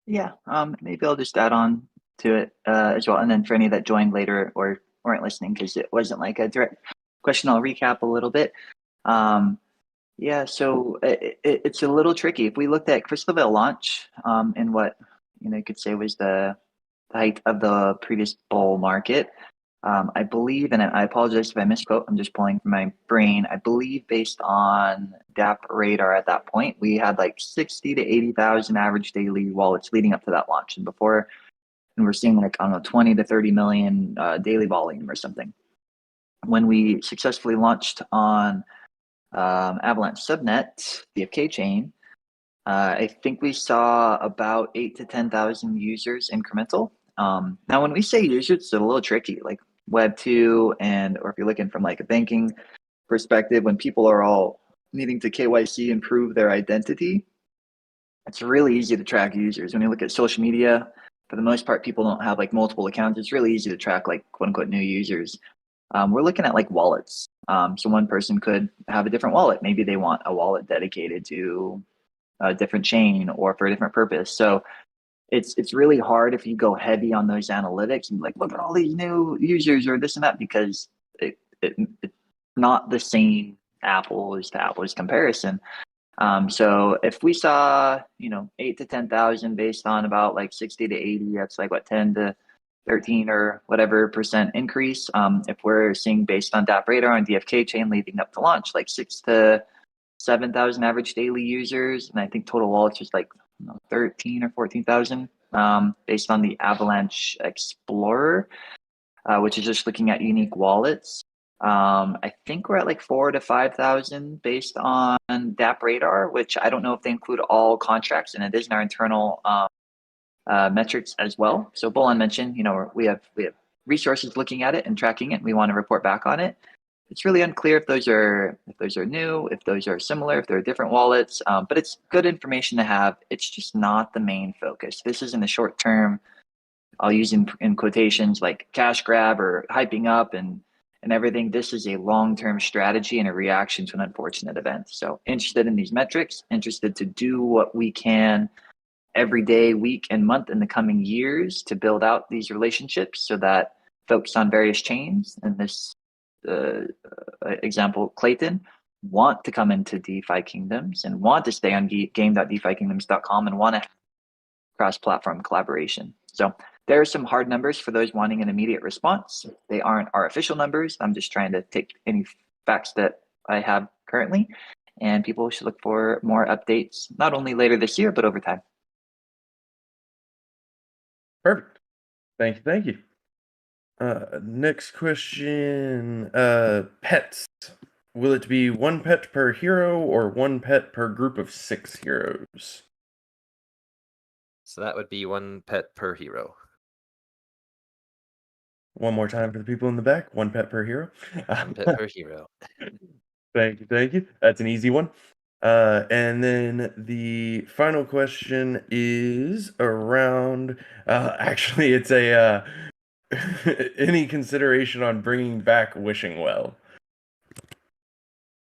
Yeah, maybe I'll just add on to it as well. And then for any that joined later or weren't listening, because it wasn't like a direct question, I'll recap a little bit. Yeah, so it's a little tricky. If we looked at Crystal Veil launch, in what you could say was the height of the previous bull market, I believe, and I apologize if I misquote, I'm just pulling from my brain. I believe based on DApp Radar at that point, we had like 60 to 80,000 average daily wallets leading up to that launch. And we're seeing like, I don't know, 20 to 30 million daily volume or something. When we successfully launched on Avalanche Subnet, DFK chain, I think we saw about 8 to 10,000 users incremental. Now, when we say users, it's a little tricky, like Web 2, or if you're looking from like a banking perspective, when people are all needing to KYC and prove their identity, it's really easy to track users. When you look at social media, for the most part, people don't have like multiple accounts. It's really easy to track like quote unquote new users. We're looking at like wallets. So one person could have a different wallet. Maybe they want a wallet dedicated to a different chain or for a different purpose. So it's really hard if you go heavy on those analytics and like, look at all these new users or this and that, because it's not the same apples to apples comparison. So if we saw 8 to 10,000 based on about like 60 to 80, that's like what, 10 to 13 or whatever percent increase. If we're seeing based on DApp Radar and DFK chain leading up to launch, like 6 to 7,000 average daily users, and I think total wallets just like 13 or 14,000, based on the Avalanche Explorer, which is just looking at unique wallets. I think we're at like 4 to 5,000 based on DApp Radar, which I don't know if they include all contracts, and it is in our internal metrics as well. So Bolan mentioned, we have resources looking at it and tracking it. We want to report back on it. It's really unclear if those are new, if those are similar, if they're different wallets. But it's good information to have. It's just not the main focus. This is in the short term. I'll use in quotations like cash grab or hyping up and everything. This is a long-term strategy and a reaction to an unfortunate event. So interested in these metrics, interested to do what we can every day, week, and month in the coming years to build out these relationships so that folks on various chains, and this example, Clayton, want to come into DeFi Kingdoms and want to stay on game.defikingdoms.com and want to cross-platform collaboration. So there are some hard numbers for those wanting an immediate response. They aren't our official numbers. I'm just trying to take any facts that I have currently, and people should look for more updates, not only later this year, but over time. Perfect. Thank you. Next question. Pets. Will it be 1 pet per hero or 1 pet per group of 6 heroes? So that would be 1 pet per hero. One more time for the people in the back. 1 pet per hero. 1 pet per hero. Thank you. That's an easy one. And then the final question is around. Actually, it's a any consideration on bringing back Wishing Well?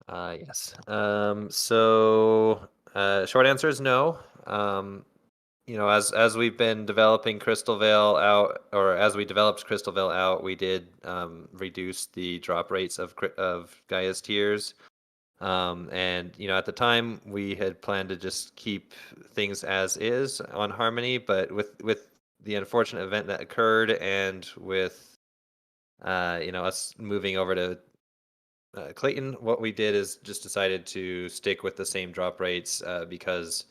Yes. So short answer is no. As we've been developing Crystal Veil out, or as we developed Crystal Veil out, we did reduce the drop rates of Gaia's tiers. And at the time we had planned to just keep things as is on Harmony, but with the unfortunate event that occurred, and with us moving over to Clayton, what we did is just decided to stick with the same drop rates because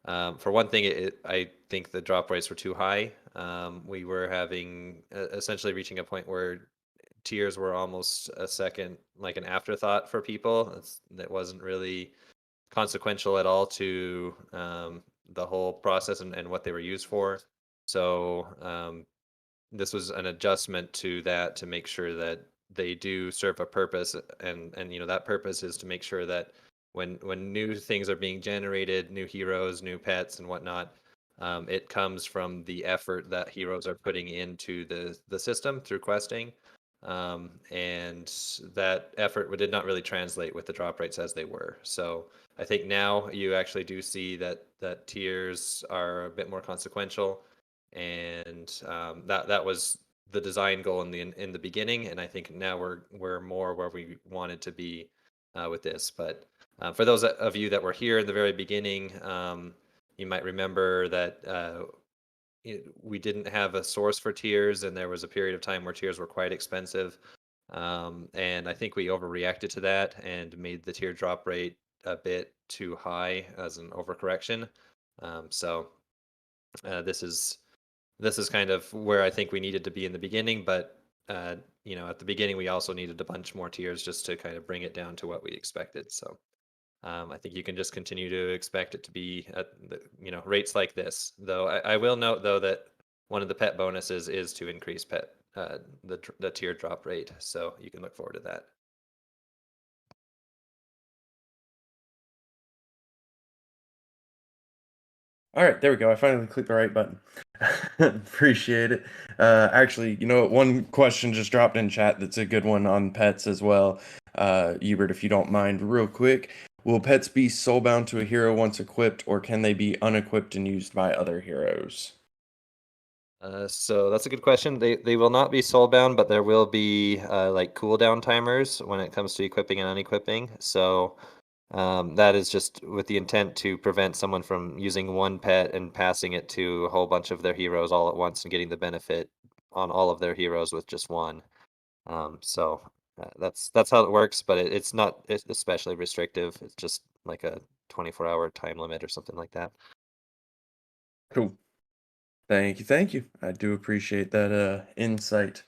for one thing, I think the drop rates were too high. We were having essentially reaching a point where tiers were almost a second, like an afterthought for people. That wasn't really consequential at all to the whole process and what they were used for. So this was an adjustment to that to make sure that they do serve a purpose, and that purpose is to make sure that when new things are being generated, new heroes, new pets, and whatnot, it comes from the effort that heroes are putting into the system through questing. And that effort did not really translate with the drop rates as they were. So I think now you actually do see that tiers are a bit more consequential, and that was the design goal in the beginning, and I think now we're more where we wanted to be with this. But for those of you that were here in the very beginning, you might remember that we didn't have a source for tiers, and there was a period of time where tiers were quite expensive. And I think we overreacted to that and made the tier drop rate a bit too high as an overcorrection. So this is kind of where I think we needed to be in the beginning, but at the beginning we also needed a bunch more tiers just to kind of bring it down to what we expected. So I think you can just continue to expect it to be at rates like this. Though I will note though that one of the pet bonuses is to increase the tier drop rate, so you can look forward to that. All right, there we go. I finally clicked the right button. Appreciate it. Actually, you know what? One question just dropped in chat that's a good one on pets as well. Hubert, if you don't mind, real quick. Will pets be soulbound to a hero once equipped, or can they be unequipped and used by other heroes? So that's a good question. They will not be soulbound, but there will be like cooldown timers when it comes to equipping and unequipping. So that is just with the intent to prevent someone from using one pet and passing it to a whole bunch of their heroes all at once and getting the benefit on all of their heroes with just one. So that's how it works, but it's not especially restrictive. It's just like a 24-hour time limit or something like that. Cool. Thank you. I do appreciate that insight.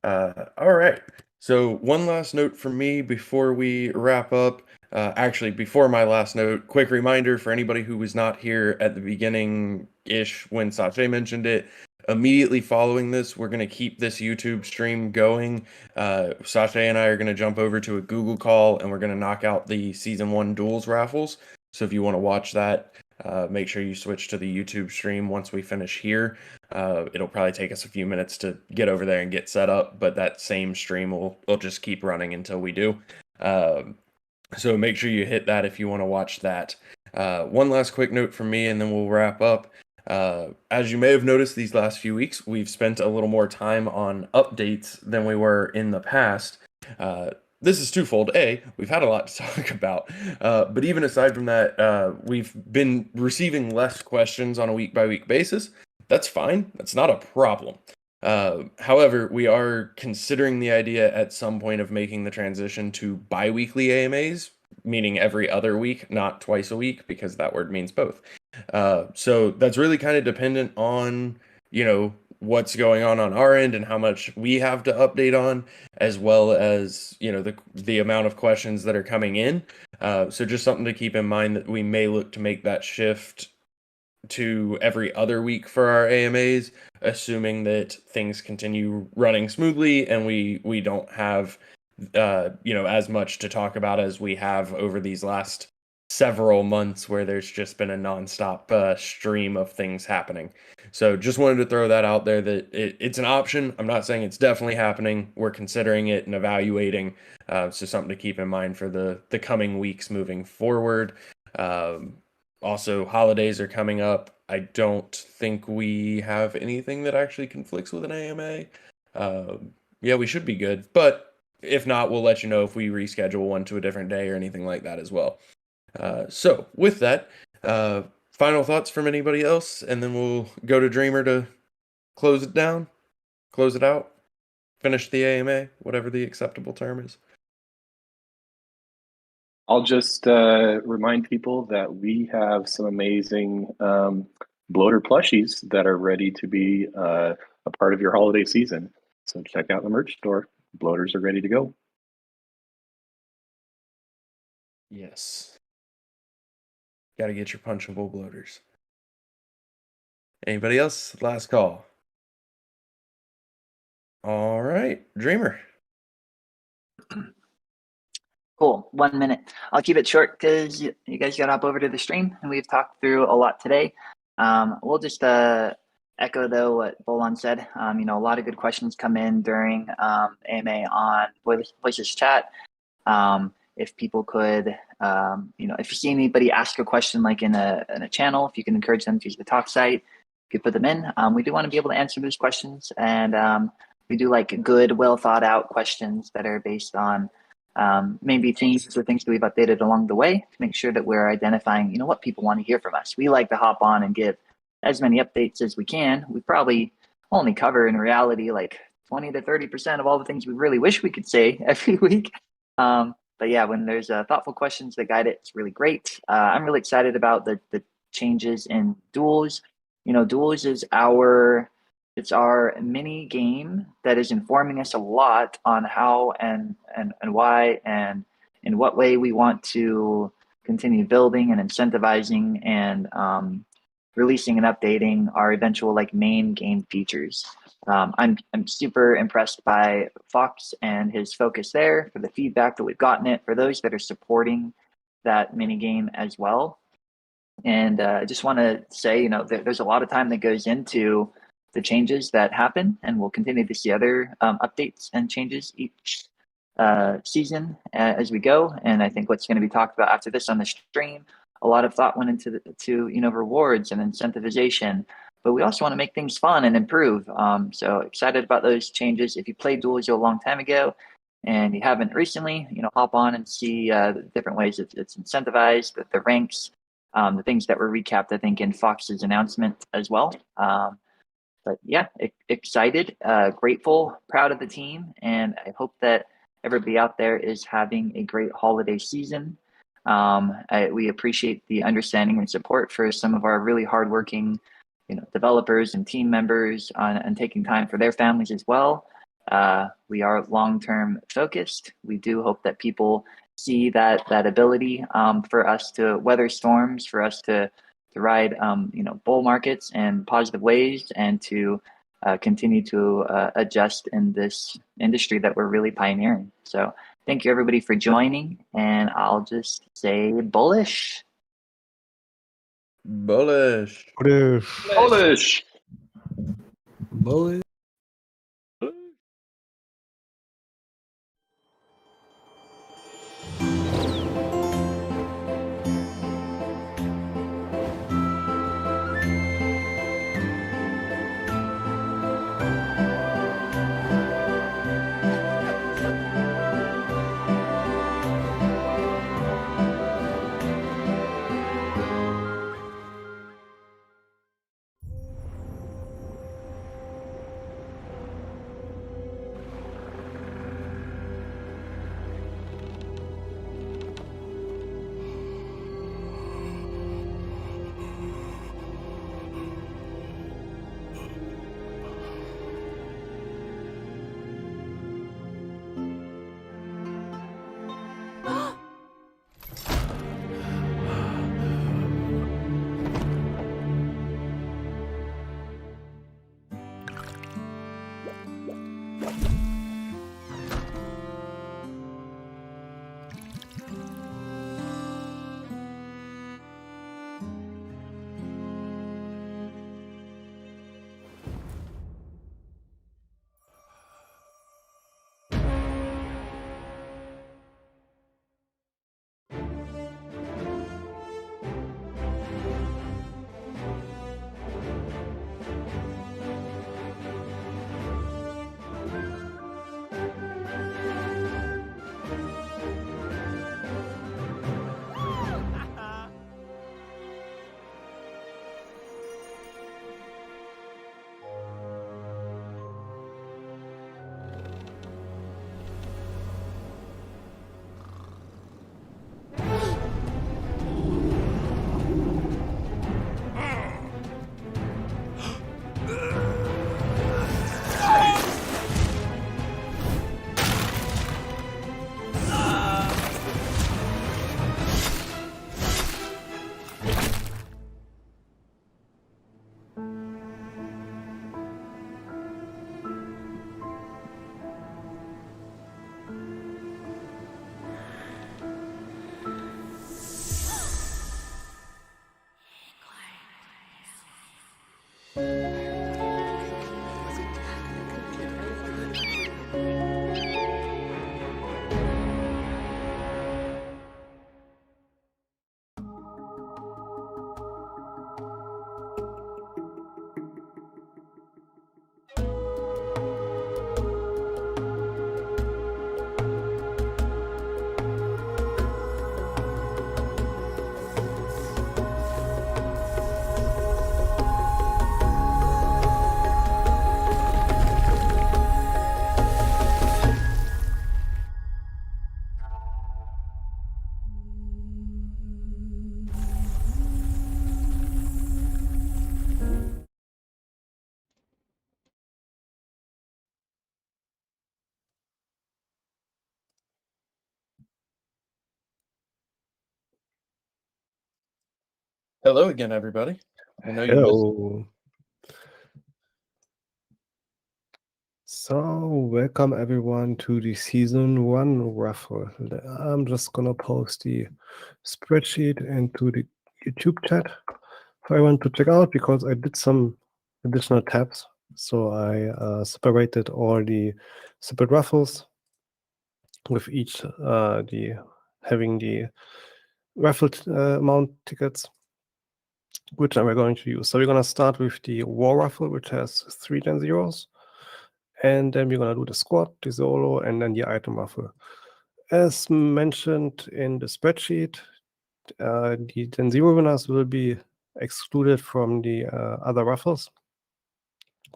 All right. So one last note from me before we wrap up. Actually, before my last note, quick reminder for anybody who was not here at the beginning-ish when Sachet mentioned it. Immediately following this, we're going to keep this YouTube stream going. Sachet and I are going to jump over to a Google call, and we're going to knock out the Season 1 Duels raffles. So if you want to watch that, make sure you switch to the YouTube stream once we finish here. It'll probably take us a few minutes to get over there and get set up, but that same stream will just keep running until we do. So make sure you hit that if you want to watch that. One last quick note from me, and then we'll wrap up. As you may have noticed these last few weeks, we've spent a little more time on updates than we were in the past. This is twofold. A, we've had a lot to talk about, but even aside from that, we've been receiving less questions on a week-by-week basis. That's fine. That's not a problem. However, we are considering the idea at some point of making the transition to bi-weekly AMAs, meaning every other week, not twice a week, because that word means both. So that's really kind of dependent on, what's going on our end and how much we have to update on, as well as, the amount of questions that are coming in. So just something to keep in mind that we may look to make that shift to every other week for our AMAs, assuming that things continue running smoothly and we don't have as much to talk about as we have over these last several months where there's just been a nonstop stream of things happening. So just wanted to throw that out there that it's an option. I'm not saying it's definitely happening. We're considering it and evaluating. So something to keep in mind for the coming weeks moving forward. Also, holidays are coming up. I don't think we have anything that actually conflicts with an AMA. Yeah, we should be good. But if not, we'll let you know if we reschedule one to a different day or anything like that as well. So with that, final thoughts from anybody else, and then we'll go to Dreamer to close it down, close it out, finish the AMA, whatever the acceptable term is. I'll just remind people that we have some amazing bloater plushies that are ready to be a part of your holiday season. So check out the merch store. Bloaters are ready to go. Yes. Got to get your punchable bloaters. Anybody else? Last call. All right, Dreamer. Cool. 1 minute. I'll keep it short because you guys got to hop over to the stream, and we've talked through a lot today. We'll just echo though what Bolon said. A lot of good questions come in during AMA on Voices chat. If people could, if you see anybody ask a question like in a channel, if you can encourage them to use the talk site, you could put them in. We do want to be able to answer those questions, and We do like good, well thought out questions that are based on maybe themes or things that we've updated along the way to make sure that we're identifying, what people want to hear from us. We like to hop on and give as many updates as we can. We probably only cover in reality like 20 to 30% of all the things we really wish we could say every week. But yeah, when there's thoughtful questions that guide it, it's really great. I'm really excited about the changes in Duels. Duels is our mini game that is informing us a lot on how and why and in what way we want to continue building and incentivizing and releasing and updating our eventual like main game features. I'm super impressed by Fox and his focus there, for the feedback that we've gotten it, for those that are supporting that mini game as well. And I just want to say, there's a lot of time that goes into the changes that happen, and we'll continue to see other updates and changes each season as we go. And I think what's going to be talked about after this on the stream, a lot of thought went into rewards and incentivization, but we also want to make things fun and improve. So excited about those changes. If you played Duels a long time ago and you haven't recently, hop on and see the different ways it's incentivized, the ranks, the things that were recapped, I think, in Fox's announcement as well. But yeah, excited, grateful, proud of the team, and I hope that everybody out there is having a great holiday season. We appreciate the understanding and support for some of our really hardworking, developers and team members and taking time for their families as well. We are long-term focused. We do hope that people see that ability for us to weather storms, for us to ride bull markets in positive ways, and to continue to adjust in this industry that we're really pioneering. So thank you everybody for joining, and I'll just say bullish. Bullish. Polish. Bullet. Hello again, everybody. I know you missed. Hello. So, welcome everyone to the season 1 raffle. I'm just gonna post the spreadsheet into the YouTube chat for everyone to check out because I did some additional tabs. So I separated all the separate raffles with each having the raffle amount tickets, which we're going to use. So we're gonna start with the war raffle, which has 3 Gen Zeros. And then we're gonna do the squad, the solo, and then the item raffle. As mentioned in the spreadsheet, the Gen Zero winners will be excluded from the other raffles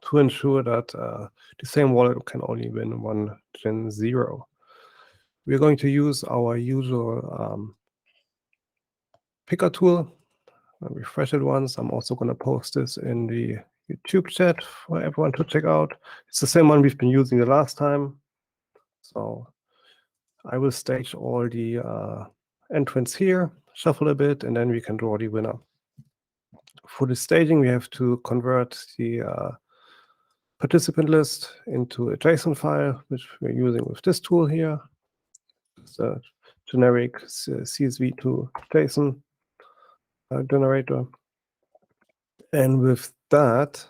to ensure that the same wallet can only win 1 Gen Zero. We're going to use our usual picker tool. I'll refresh it once. I'm also going to post this in the YouTube chat for everyone to check out. It's the same one we've been using the last time. So I will stage all the entrants here, shuffle a bit, and then we can draw the winner. For the staging, we have to convert the participant list into a JSON file, which we're using with this tool here. It's a generic CSV to JSON generator. And with that,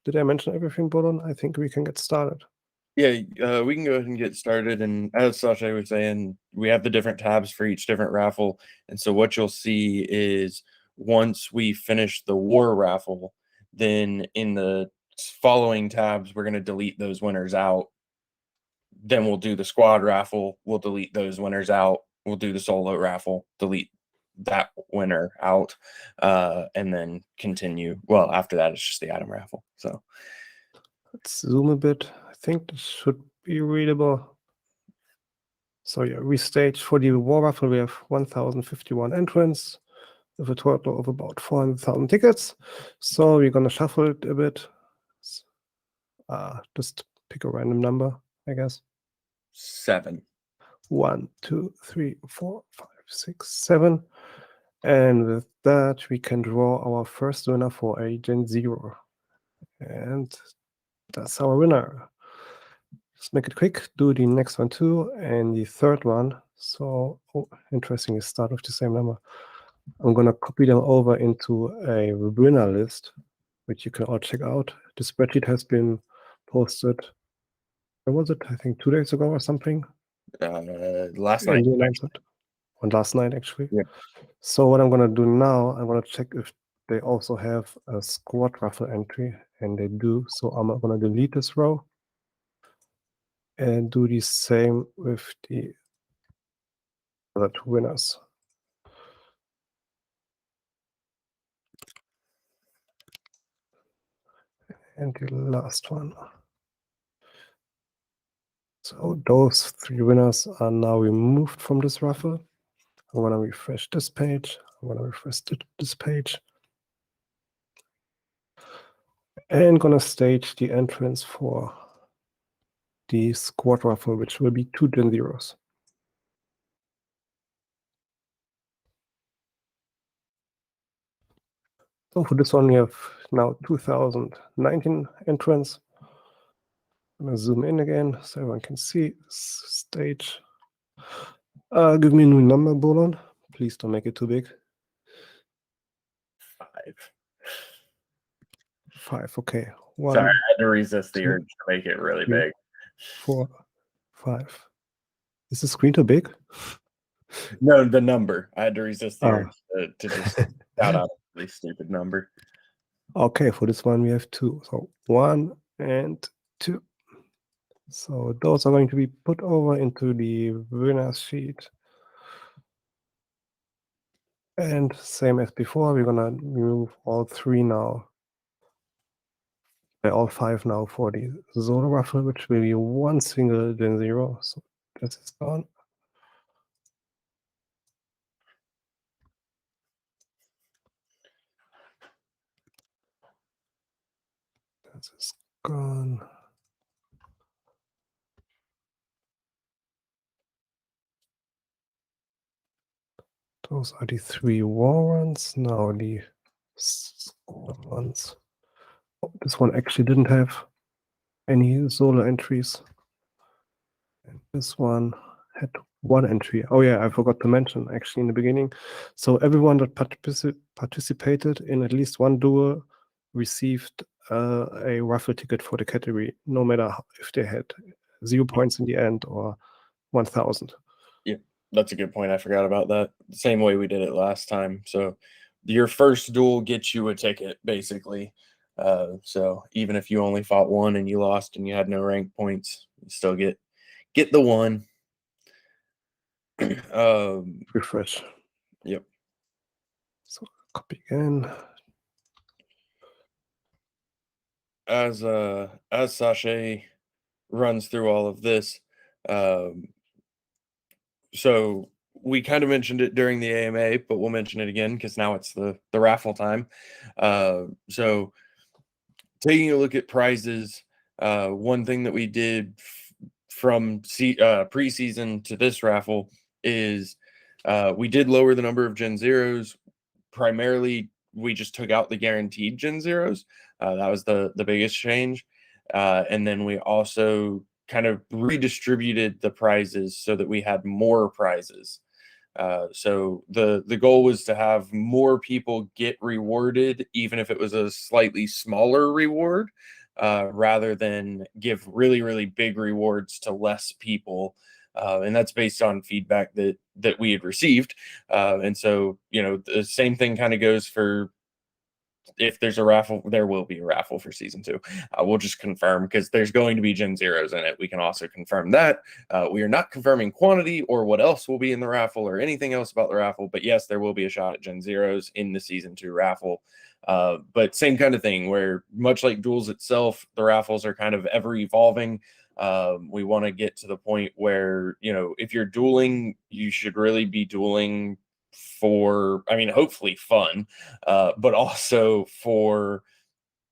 did I mention everything, Bolon? I think we can get started. Yeah, we can go ahead and get started. And as Sasha was saying, we have the different tabs for each different raffle. And so what you'll see is once we finish the war raffle, then in the following tabs, we're going to delete those winners out. Then we'll do the squad raffle. We'll delete those winners out. We'll do the solo raffle, delete that winner out, and then continue. Well, after that, it's just the item raffle. So let's zoom a bit. I think this should be readable. So yeah, we stage for the war raffle, we have 1,051 entrants with a total of about 400,000 tickets. So we're gonna shuffle it a bit. Just pick a random number, I guess. 7. 1, 2, 3, 4, 5, 6, 7. And with that, we can draw our first winner for a Gen Zero. And that's our winner. Let's make it quick. Do the next one too, and the third one. So, interesting, it start with the same number. I'm gonna copy them over into a winner list, which you can all check out. The spreadsheet has been posted. Where was it? I think 2 days ago or something. Last night. The announcement. On last night, actually. Yeah. So what I'm gonna do now, I'm gonna check if they also have a squad raffle entry, and they do. So I'm gonna delete this row and do the same with the other 2 winners. And the last one. So those 3 winners are now removed from this raffle. I'm gonna refresh this page. I'm gonna refresh this page. And gonna stage the entrance for the squad raffle, which will be 2 Gen Zeros. So for this one, we have now 2019 entrants. I'm gonna zoom in again so everyone can see stage. Give me a new number, Bolon. Please don't make it too big. 5. 5, okay. 1, Sorry, I had to resist the 2, urge to make it really 3, big. 4, 5. Is the screen too big? No, the number. I had to resist the Ah. urge to just shout out a really stupid number. Okay, for this one we have 2. So 1 and 2. So those are going to be put over into the winner's sheet. And same as before, we're gonna remove all 3 now. All 5 now for the solo raffle, which will be 1 single Gen Zero. So this is gone. This is gone. Those are the 3 war ones. Now the squad ones. Oh, this one actually didn't have any solo entries. And this one had 1 entry. Oh yeah, I forgot to mention actually in the beginning. So everyone that participated in at least one duel received a raffle ticket for the category, no matter if they had 0 points in the end or 1,000. That's a good point. I forgot about that. The same way we did it last time. So your first duel gets you a ticket, basically. So even if you only fought one and you lost and you had no rank points, you still get the one. Refresh. Yep. So copy again. As Sachet runs through all of this, so we kind of mentioned it during the AMA, but we'll mention it again because now it's the raffle time. So taking a look at prizes, one thing that we did from preseason to this raffle is we did lower the number of Gen Zeros. Primarily, we just took out the guaranteed Gen Zeros. That was the biggest change. And then we also kind of redistributed the prizes so that we had more prizes. So the goal was to have more people get rewarded, even if it was a slightly smaller reward, rather than give really, really big rewards to less people. And that's based on feedback that we had received. And so, the same thing kind of goes for if there's a raffle, there will be a raffle for season 2. We'll just confirm because there's going to be Gen Zeros in it. We can also confirm that. We are not confirming quantity or what else will be in the raffle or anything else about the raffle. But yes, there will be a shot at Gen Zeros in the season 2 raffle. But same kind of thing where much like Duels itself, the raffles are kind of ever evolving. We want to get to the point where, if you're dueling, you should really be dueling for, hopefully fun, but also for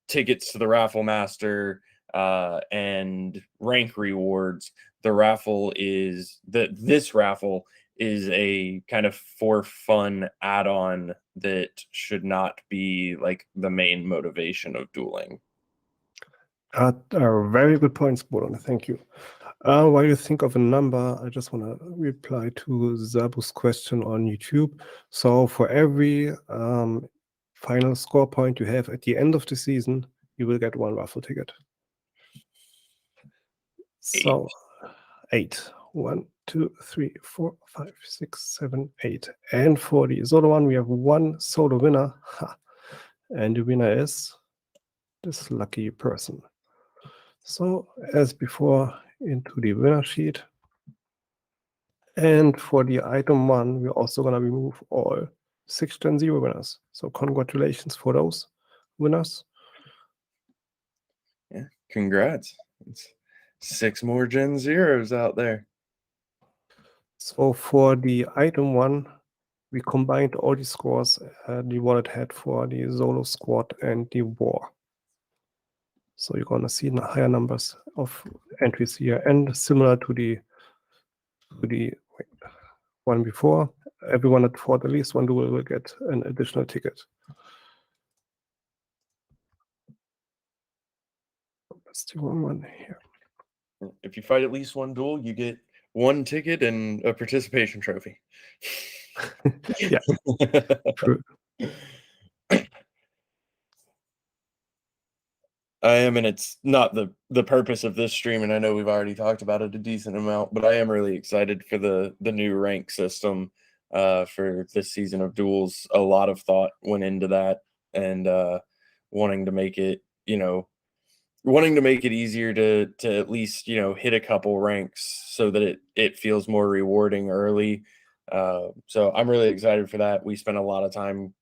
tickets to the Raffle Master and rank rewards. This raffle is a kind of for fun add-on that should not be like the main motivation of dueling. Very good points, Bolon. Thank you. While you think of a number, I just want to reply to Zabu's question on YouTube. So for every final score point you have at the end of the season, you will get 1 raffle ticket. So 8. 1, 2, 3, 4, 5, 6, 7, 8. And for the solo one, we have 1 solo winner. And the winner is this lucky person. So as before, into the winner sheet. And for the item 1, we're also going to remove all 6 Gen 0 winners. So congratulations for those winners. Yeah, congrats. It's 6 more Gen Zeros out there. So for the item 1, we combined all the scores the wallet had for the solo squad and the war. So you're going to see higher numbers of entries here, and similar to the one before, everyone that fought at least one duel will get an additional ticket. Let's do one here. If you fight at least one duel, you get 1 ticket and a participation trophy. Yeah, true. And it's not the purpose of this stream, and I know we've already talked about it a decent amount, but I am really excited for the new rank system for this season of Duels. A lot of thought went into that, and wanting to make it easier to at least hit a couple ranks so that it feels more rewarding early. So I'm really excited for that. We spent a lot of time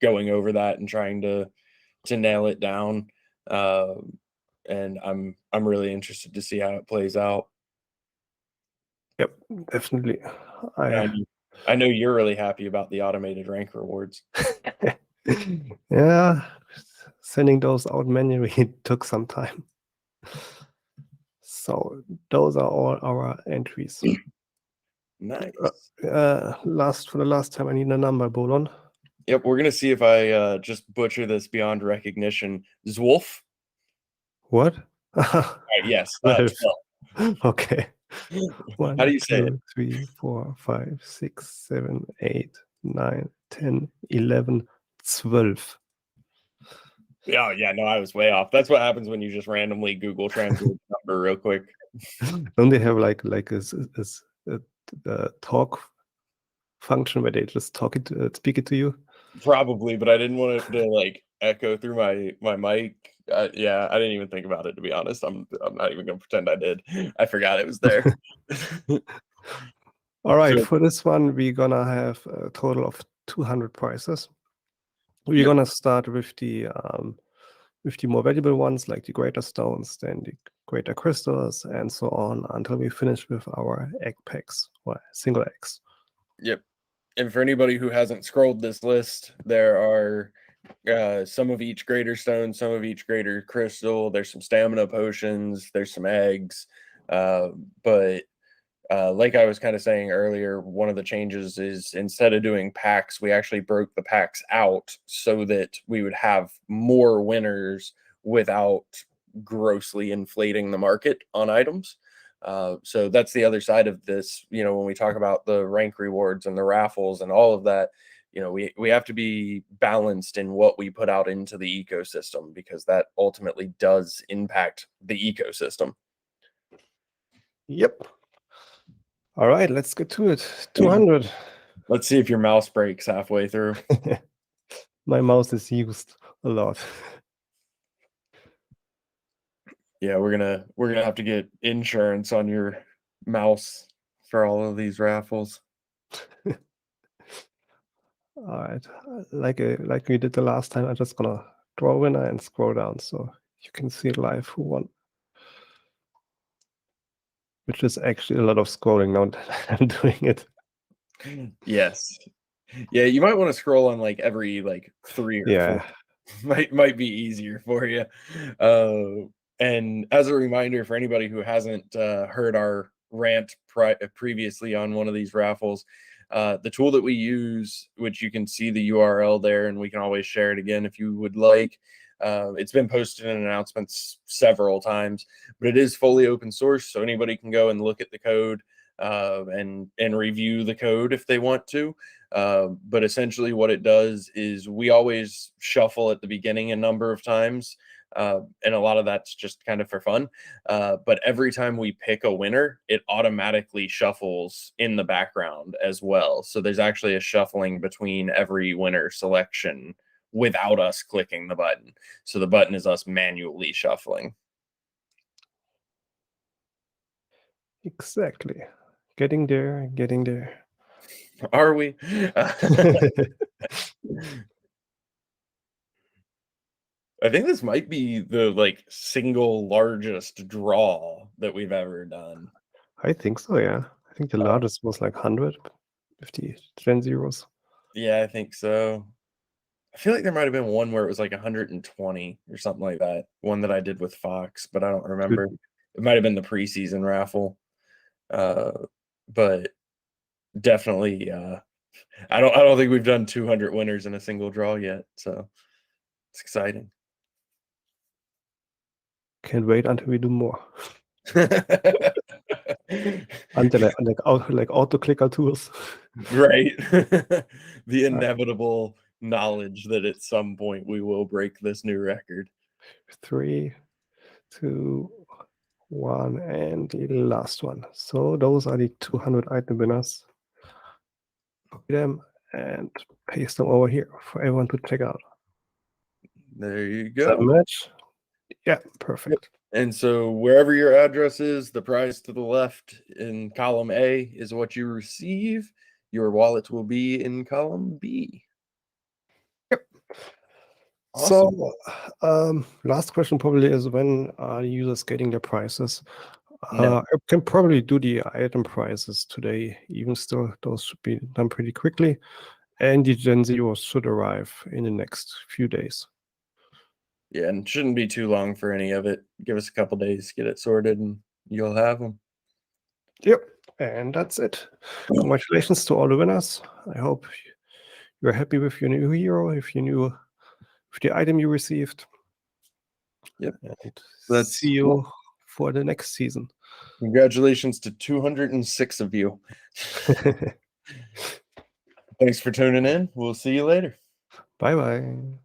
going over that and trying to nail it down. And I'm really interested to see how it plays out. Yep, definitely. I know you're really happy about the automated rank rewards. Yeah, sending those out manually took some time. So those are all our entries. Nice. For the last time, I need a number, Bolon. Yep, we're gonna see if I just butcher this beyond recognition. Zwolf. What? Right, yes. 12. 12. Okay. 1, How do you say it? 2, 3, 4, 5, 6, 7, 8, 9, 10, 11, 12. Oh yeah, no, I was way off. That's what happens when you just randomly Google translate the number real quick. Don't they have like a talk function where they just speak it to you? Probably, but I didn't want it to like echo through my mic. Yeah, I didn't even think about it, to be honest. I'm not even gonna pretend I did. I forgot it was there. All right, So- for this one, we're gonna have a total of 200 prizes. We're Yep. gonna start with the more valuable ones, like the greater stones, then the greater crystals, and so on, until we finish with our egg packs or single eggs. Yep. And for anybody who hasn't scrolled this list, there are some of each greater stone, some of each greater crystal. There's some stamina potions. There's some eggs. But like I was kind of saying earlier, one of the changes is instead of doing packs, we actually broke the packs out so that we would have more winners without grossly inflating the market on items. So that's the other side of this. When we talk about the rank rewards and the raffles and all of that, we have to be balanced in what we put out into the ecosystem, because that ultimately does impact the ecosystem. Yep. All right, let's get to it. 200. Let's see if your mouse breaks halfway through. My mouse is used a lot. Yeah, we're gonna have to get insurance on your mouse for all of these raffles. All right, like we did the last time, I'm just gonna draw a winner and scroll down so you can see live who won. Which is actually a lot of scrolling now that I'm doing it. Yes. Yeah, you might want to scroll on like every 3 or 4. Might be easier for you. And as a reminder for anybody who hasn't heard our rant previously on one of these raffles, the tool that we use, which you can see the URL there, and we can always share it again if you would like. It's been posted in announcements several times, but it is fully open source, so anybody can go and look at the code and review the code if they want to. But essentially what it does is we always shuffle at the beginning a number of times, and a lot of that's just kind of for fun. But every time we pick a winner, it automatically shuffles in the background as well. So there's actually a shuffling between every winner selection without us clicking the button. So the button is us manually shuffling. Exactly. Getting there. Are we? I think this might be the single largest draw that we've ever done. I think so, yeah. I think the largest was like 150 Gen Zeros. Yeah, I think so. I feel like there might have been one where it was like 120 or something like that. One that I did with Fox, but I don't remember. It might have been the preseason raffle. But definitely I don't think we've done 200 winners in a single draw yet, so it's exciting. Can't wait until we do more. Until like auto clicker tools. Right. The inevitable knowledge that at some point we will break this new record. 3, 2, 1, and the last one. So those are the 200 item winners. Copy them and paste them over here for everyone to check out. There you Does that go. match? Yeah, perfect. And so wherever your address is, the prize to the left in column A is what you receive. Your wallet will be in column B. Yep. Awesome. So, last question probably is, when are users getting their prices? No. I can probably do the item prices today. Even still, those should be done pretty quickly. And the Gen Zeros should arrive in the next few days. Yeah, and it shouldn't be too long for any of it. Give us a couple days, get it sorted, and you'll have them. Yep. And that's it. Congratulations to all the winners. I hope you're happy with your new hero, with the item you received. Yep. And That's see you for the next season. Congratulations to 206 of you. Thanks for tuning in. We'll see you later. Bye bye.